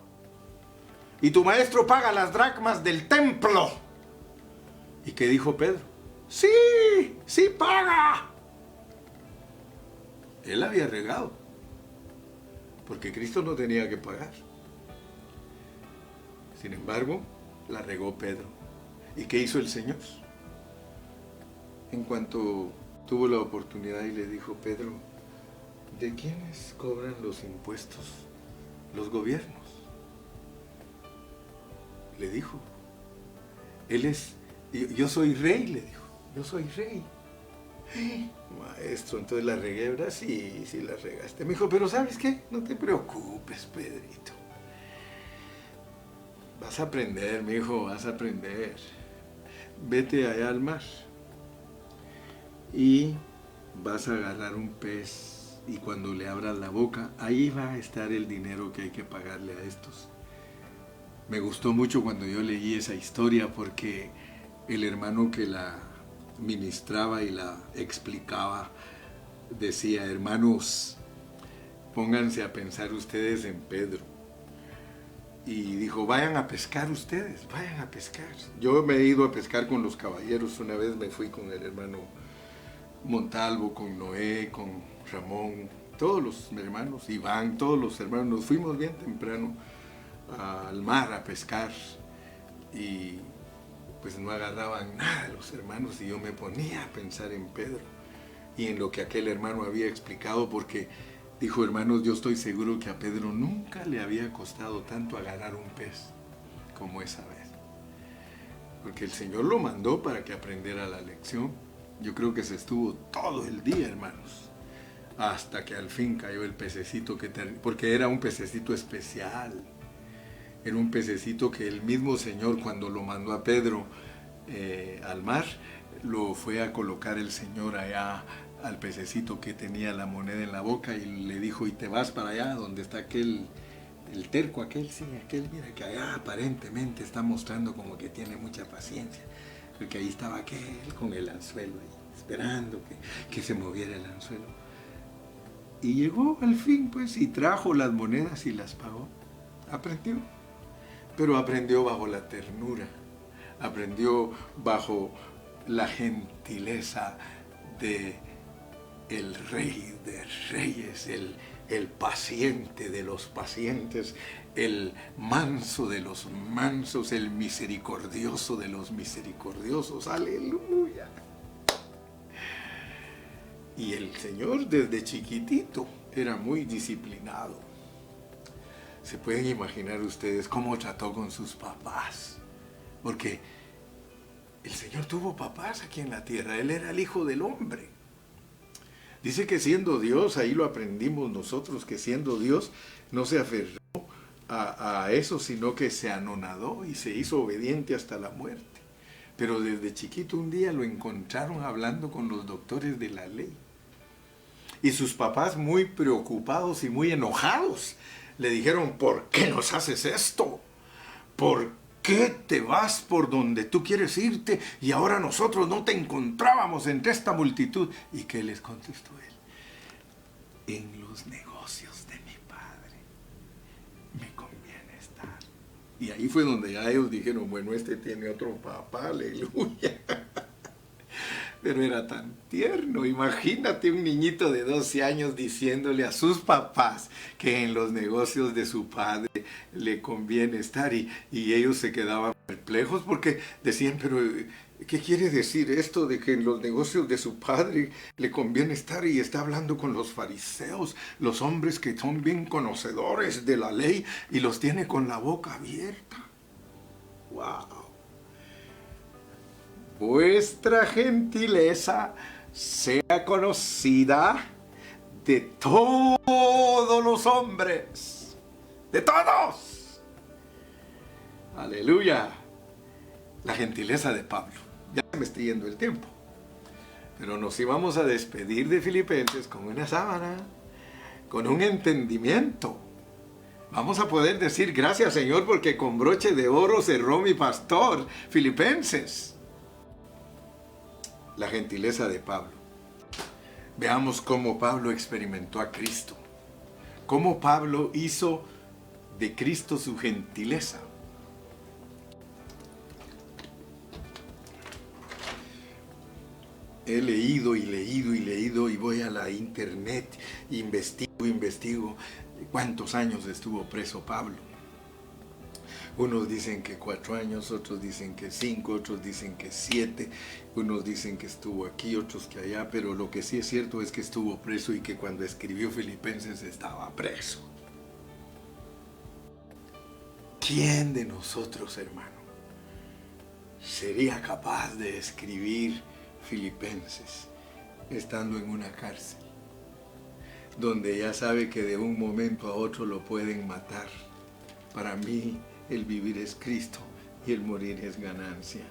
¿y tu maestro paga las dracmas del templo? ¿Y qué dijo Pedro? Sí, sí paga. Él había regado, porque Cristo no tenía que pagar. Sin embargo, la regó Pedro. ¿Y qué hizo el Señor? En cuanto tuvo la oportunidad y le dijo, Pedro, ¿de quiénes cobran los impuestos? Los gobiernos. Le dijo. Yo soy rey, le dijo. Yo soy rey. Maestro, entonces la regué, ¿verdad? Sí, sí la regaste. Me dijo, pero ¿sabes qué? No te preocupes, Pedrito. Vas a aprender, mi hijo, vas a aprender. Vete allá al mar y vas a agarrar un pez y cuando le abras la boca, ahí va a estar el dinero que hay que pagarle a estos. Me gustó mucho cuando yo leí esa historia porque el hermano que la ministraba y la explicaba decía, hermanos, pónganse a pensar ustedes en Pedro. Y dijo, vayan a pescar ustedes, vayan a pescar. Yo me he ido a pescar con los caballeros. Una vez me fui con el hermano Montalvo, con Noé, con Ramón, todos los hermanos, Iván, todos los hermanos. Nos fuimos bien temprano al mar a pescar y pues no agarraban nada los hermanos y yo me ponía a pensar en Pedro y en lo que aquel hermano había explicado porque dijo, hermanos, yo estoy seguro que a Pedro nunca le había costado tanto agarrar un pez como esa vez. Porque el Señor lo mandó para que aprendiera la lección. Yo creo que se estuvo todo el día, hermanos, hasta que al fin cayó el pececito, porque era un pececito especial. Era un pececito que el mismo Señor, cuando lo mandó a Pedro al mar, lo fue a colocar el Señor allá al pececito que tenía la moneda en la boca y le dijo, y te vas para allá donde está aquel, el terco aquel, sí, aquel, mira que allá aparentemente está mostrando como que tiene mucha paciencia, porque ahí estaba aquel con el anzuelo ahí, esperando que se moviera el anzuelo. Y llegó al fin pues y trajo las monedas y las pagó. Aprendió, pero aprendió bajo la ternura, aprendió bajo la gentileza de el Rey de Reyes, el paciente de los pacientes, el manso de los mansos, el misericordioso de los misericordiosos. ¡Aleluya! Y el Señor desde chiquitito era muy disciplinado. ¿Se pueden imaginar ustedes cómo trató con sus papás? Porque el Señor tuvo papás aquí en la tierra, Él era el Hijo del Hombre. Dice que siendo Dios, ahí lo aprendimos nosotros, que siendo Dios no se aferró a eso, sino que se anonadó y se hizo obediente hasta la muerte. Pero desde chiquito un día lo encontraron hablando con los doctores de la ley. Y sus papás muy preocupados y muy enojados le dijeron, ¿por qué nos haces esto? ¿Por qué te vas por donde tú quieres irte y ahora nosotros no te encontrábamos entre esta multitud? ¿Y qué les contestó él? En los negocios de mi Padre me conviene estar. Y ahí fue donde ya ellos dijeron, bueno, este tiene otro papá, aleluya. Pero era tan tierno. Imagínate un niñito de 12 años diciéndole a sus papás que en los negocios de su padre le conviene estar. Y ellos se quedaban perplejos porque decían, pero ¿Qué quiere decir esto de que en los negocios de su padre le conviene estar y está hablando con los fariseos, los hombres que son bien conocedores de la ley y los tiene con la boca abierta? ¡Wow! Vuestra gentileza sea conocida de todos los hombres, de todos. Aleluya. La gentileza de Pablo. Ya me estoy yendo el tiempo. Pero nos íbamos a despedir de Filipenses con una sábana, con un entendimiento. Vamos a poder decir gracias, Señor, porque con broche de oro cerró mi pastor. Filipenses. La gentileza de Pablo. Veamos cómo Pablo experimentó a Cristo. Cómo Pablo hizo de Cristo su gentileza. He leído y leído y leído y voy a la internet, investigo. ¿Cuántos años estuvo preso Pablo? Unos dicen que 4 años, otros dicen que 5, otros dicen que 7, unos dicen que estuvo aquí, otros que allá, pero lo que sí es cierto es que estuvo preso y que cuando escribió Filipenses estaba preso. ¿Quién de nosotros, hermano, sería capaz de escribir Filipenses estando en una cárcel, donde ya sabe que de un momento a otro lo pueden matar? Para mí, el vivir es Cristo y el morir es ganancia.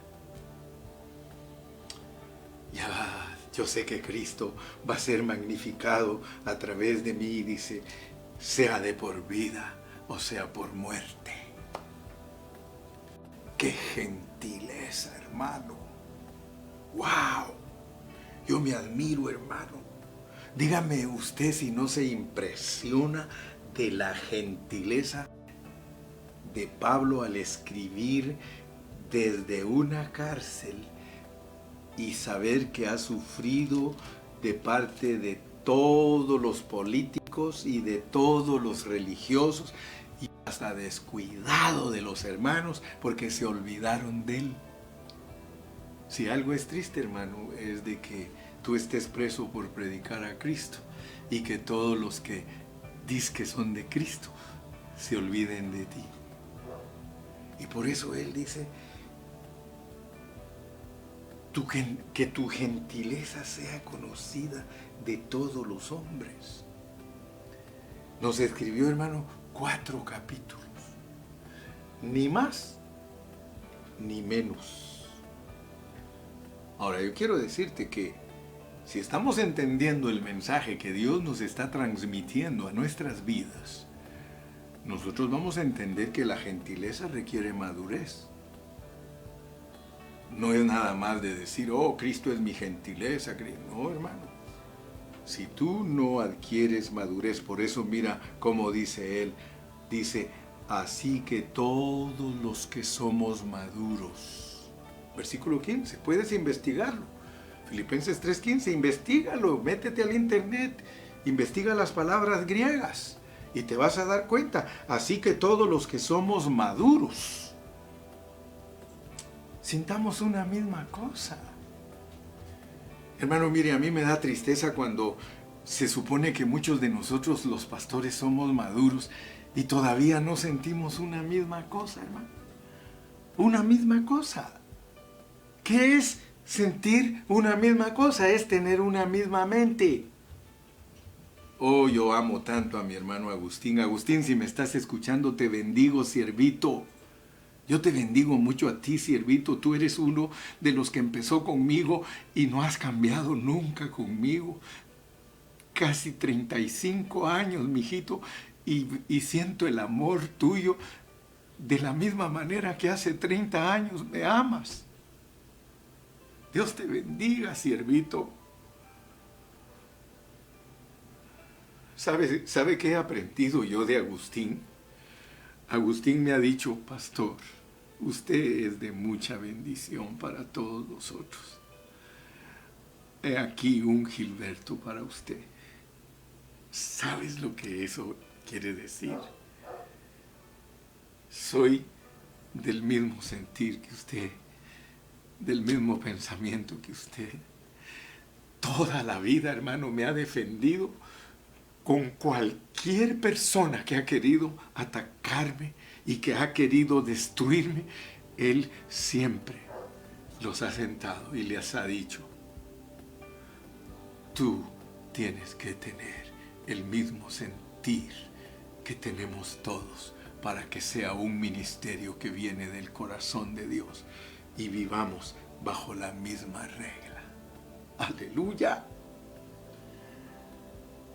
Ya, yo sé que Cristo va a ser magnificado a través de mí, dice, sea de por vida o sea por muerte. ¡Qué gentileza, hermano! ¡Wow! Yo me admiro, hermano. Dígame usted si no se impresiona de la gentileza de Pablo al escribir desde una cárcel y saber que ha sufrido de parte de todos los políticos y de todos los religiosos y hasta descuidado de los hermanos porque se olvidaron de él. Si algo es triste, hermano, es de que tú estés preso por predicar a Cristo y que todos los que dicen que son de Cristo se olviden de ti. Y por eso Él dice, que tu gentileza sea conocida de todos los hombres. Nos escribió, hermano, 4 capítulos. Ni más, ni menos. Ahora, yo quiero decirte que si estamos entendiendo el mensaje que Dios nos está transmitiendo a nuestras vidas, nosotros vamos a entender que la gentileza requiere madurez. No es nada más de decir, oh, Cristo es mi gentileza. No, hermano. Si tú no adquieres madurez, por eso mira cómo dice él. Dice, así que todos los que somos maduros. Versículo 15, puedes investigarlo. Filipenses 3:15, investígalo, métete al internet, investiga las palabras griegas y te vas a dar cuenta. Así que todos los que somos maduros, sintamos una misma cosa. Hermano, mire, a mí me da tristeza cuando se supone que muchos de nosotros los pastores somos maduros y todavía no sentimos una misma cosa, hermano. Una misma cosa. ¿Qué es sentir una misma cosa? Es tener una misma mente. Oh, yo amo tanto a mi hermano Agustín. Agustín, si me estás escuchando, te bendigo, siervito. Yo te bendigo mucho a ti, siervito. Tú eres uno de los que empezó conmigo y no has cambiado nunca conmigo. Casi 35 años, mijito, y siento el amor tuyo de la misma manera que hace 30 años me amas. Dios te bendiga, siervito. ¿Sabe qué he aprendido yo de Agustín? Agustín me ha dicho, pastor, usted es de mucha bendición para todos nosotros. He aquí un Gilberto para usted. ¿Sabes lo que eso quiere decir? Soy del mismo sentir que usted. del mismo pensamiento que usted. Toda la vida, hermano, me ha defendido con cualquier persona que ha querido atacarme y que ha querido destruirme. Él siempre los ha sentado y les ha dicho: tú tienes que tener el mismo sentir que tenemos todos para que sea un ministerio que viene del corazón de Dios y vivamos bajo la misma regla. ¡Aleluya!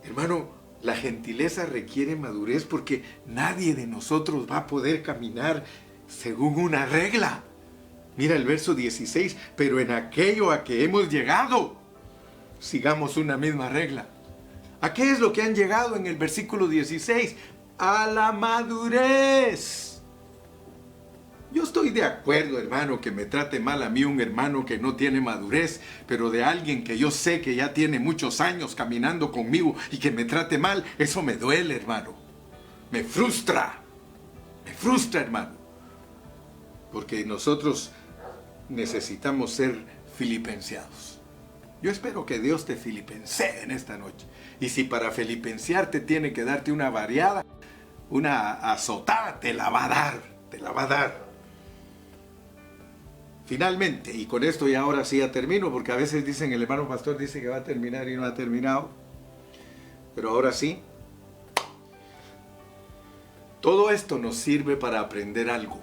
Hermano, la gentileza requiere madurez porque nadie de nosotros va a poder caminar según una regla. Mira el verso 16, pero en aquello a que hemos llegado, sigamos una misma regla. ¿A qué es lo que han llegado en el versículo 16? A la madurez. Yo estoy de acuerdo, hermano, que me trate mal a mí un hermano que no tiene madurez, pero de alguien que yo sé que ya tiene muchos años caminando conmigo y que me trate mal, eso me duele, hermano. Me frustra, hermano. Porque nosotros necesitamos ser filipenseados. Yo espero que Dios te filipensee en esta noche. Y si para filipensearte tiene que darte una variada, una azotada, te la va a dar. Finalmente, y con esto ya ahora sí ya termino, porque a veces dicen, el hermano pastor dice que va a terminar y no ha terminado. Pero ahora sí. Todo esto nos sirve para aprender algo.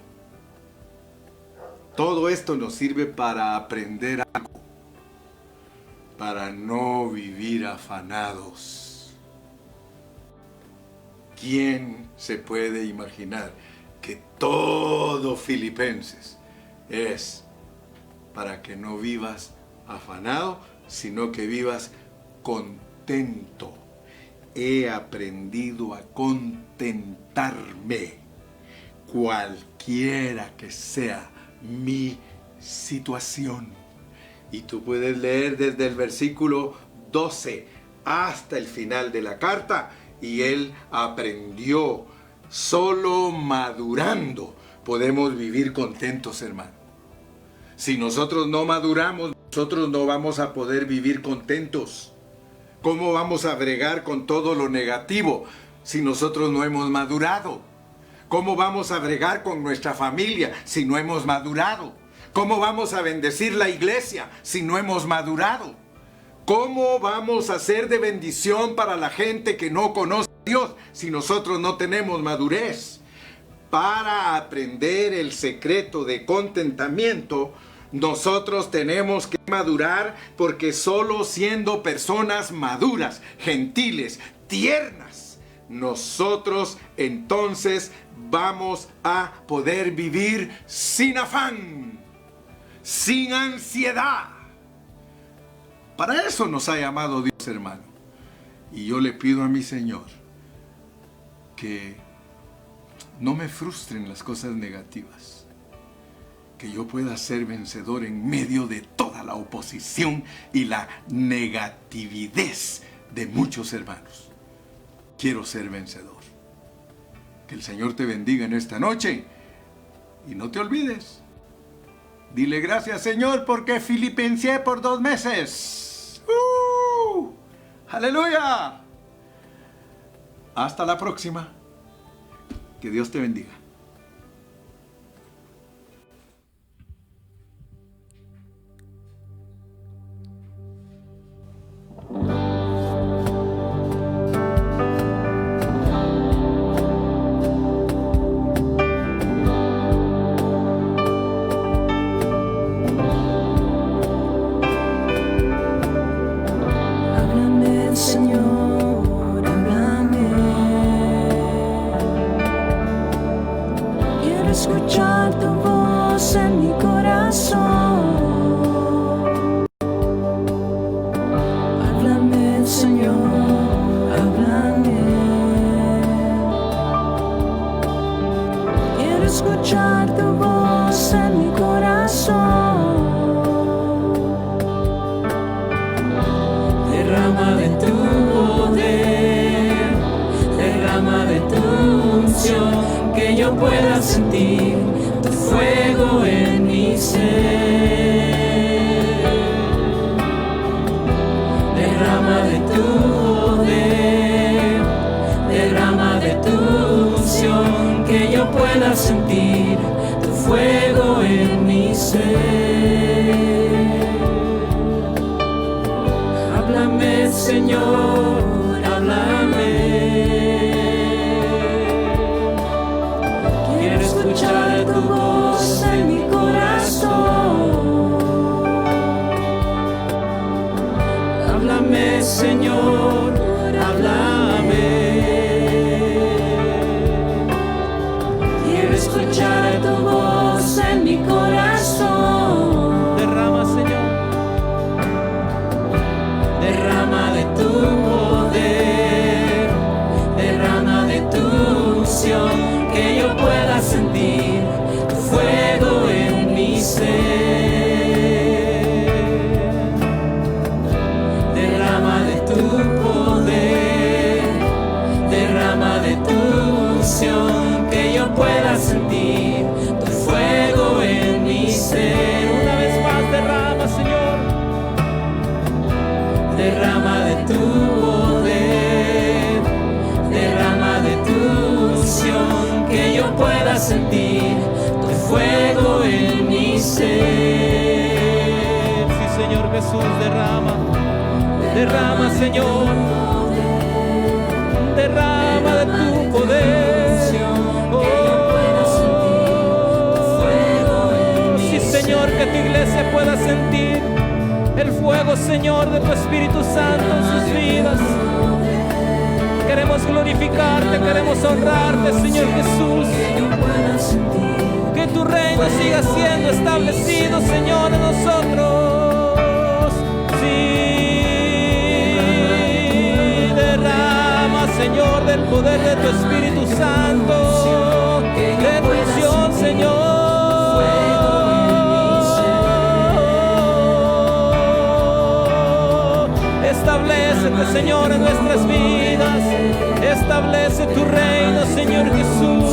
Todo esto nos sirve para aprender algo. Para no vivir afanados. ¿Quién se puede imaginar que todo Filipenses es para que no vivas afanado, sino que vivas contento? He aprendido a contentarme, cualquiera que sea mi situación. Y tú puedes leer desde el versículo 12 hasta el final de la carta, y él aprendió. Solo madurando podemos vivir contentos, hermano. Si nosotros no maduramos, nosotros no vamos a poder vivir contentos. ¿Cómo vamos a bregar con todo lo negativo si nosotros no hemos madurado? ¿Cómo vamos a bregar con nuestra familia si no hemos madurado? ¿Cómo vamos a bendecir la iglesia si no hemos madurado? ¿Cómo vamos a ser de bendición para la gente que no conoce a Dios si nosotros no tenemos madurez? Para aprender el secreto de contentamiento, nosotros tenemos que madurar, porque solo siendo personas maduras, gentiles, tiernas, nosotros entonces vamos a poder vivir sin afán, sin ansiedad. Para eso nos ha llamado Dios, hermano. Y yo le pido a mi Señor que no me frustren las cosas negativas, que yo pueda ser vencedor en medio de toda la oposición y la negatividad de muchos hermanos. Quiero ser vencedor. Que el Señor te bendiga en esta noche. Y no te olvides, dile gracias, Señor, porque filipenseé por 2 meses. ¡Aleluya! Hasta la próxima. Que Dios te bendiga. Háblame, Señor, háblame. Quiero escuchar tu voz en mi corazón. Háblame, Señor, háblame. Quiero escuchar tu voz en mi corazón. Derrama de tu poder, derrama de tu unción, que yo pueda sentir tu fuego en mi ser. sentir tu fuego en mi ser. Sí, Señor Jesús, derrama, Señor, derrama de tu poder. Sí, Señor, que tu iglesia pueda sentir el fuego, Señor, de tu Espíritu Santo en sus vidas. Queremos glorificarte, queremos honrarte, Señor Jesús. Que tu reino siga siendo establecido, Señor, en nosotros. Sí, derrama, Señor, del poder de tu Espíritu Santo, de tu unción, Señor. Establécete, Señor, en nuestras vidas. Establece tu reino, Señor Jesús.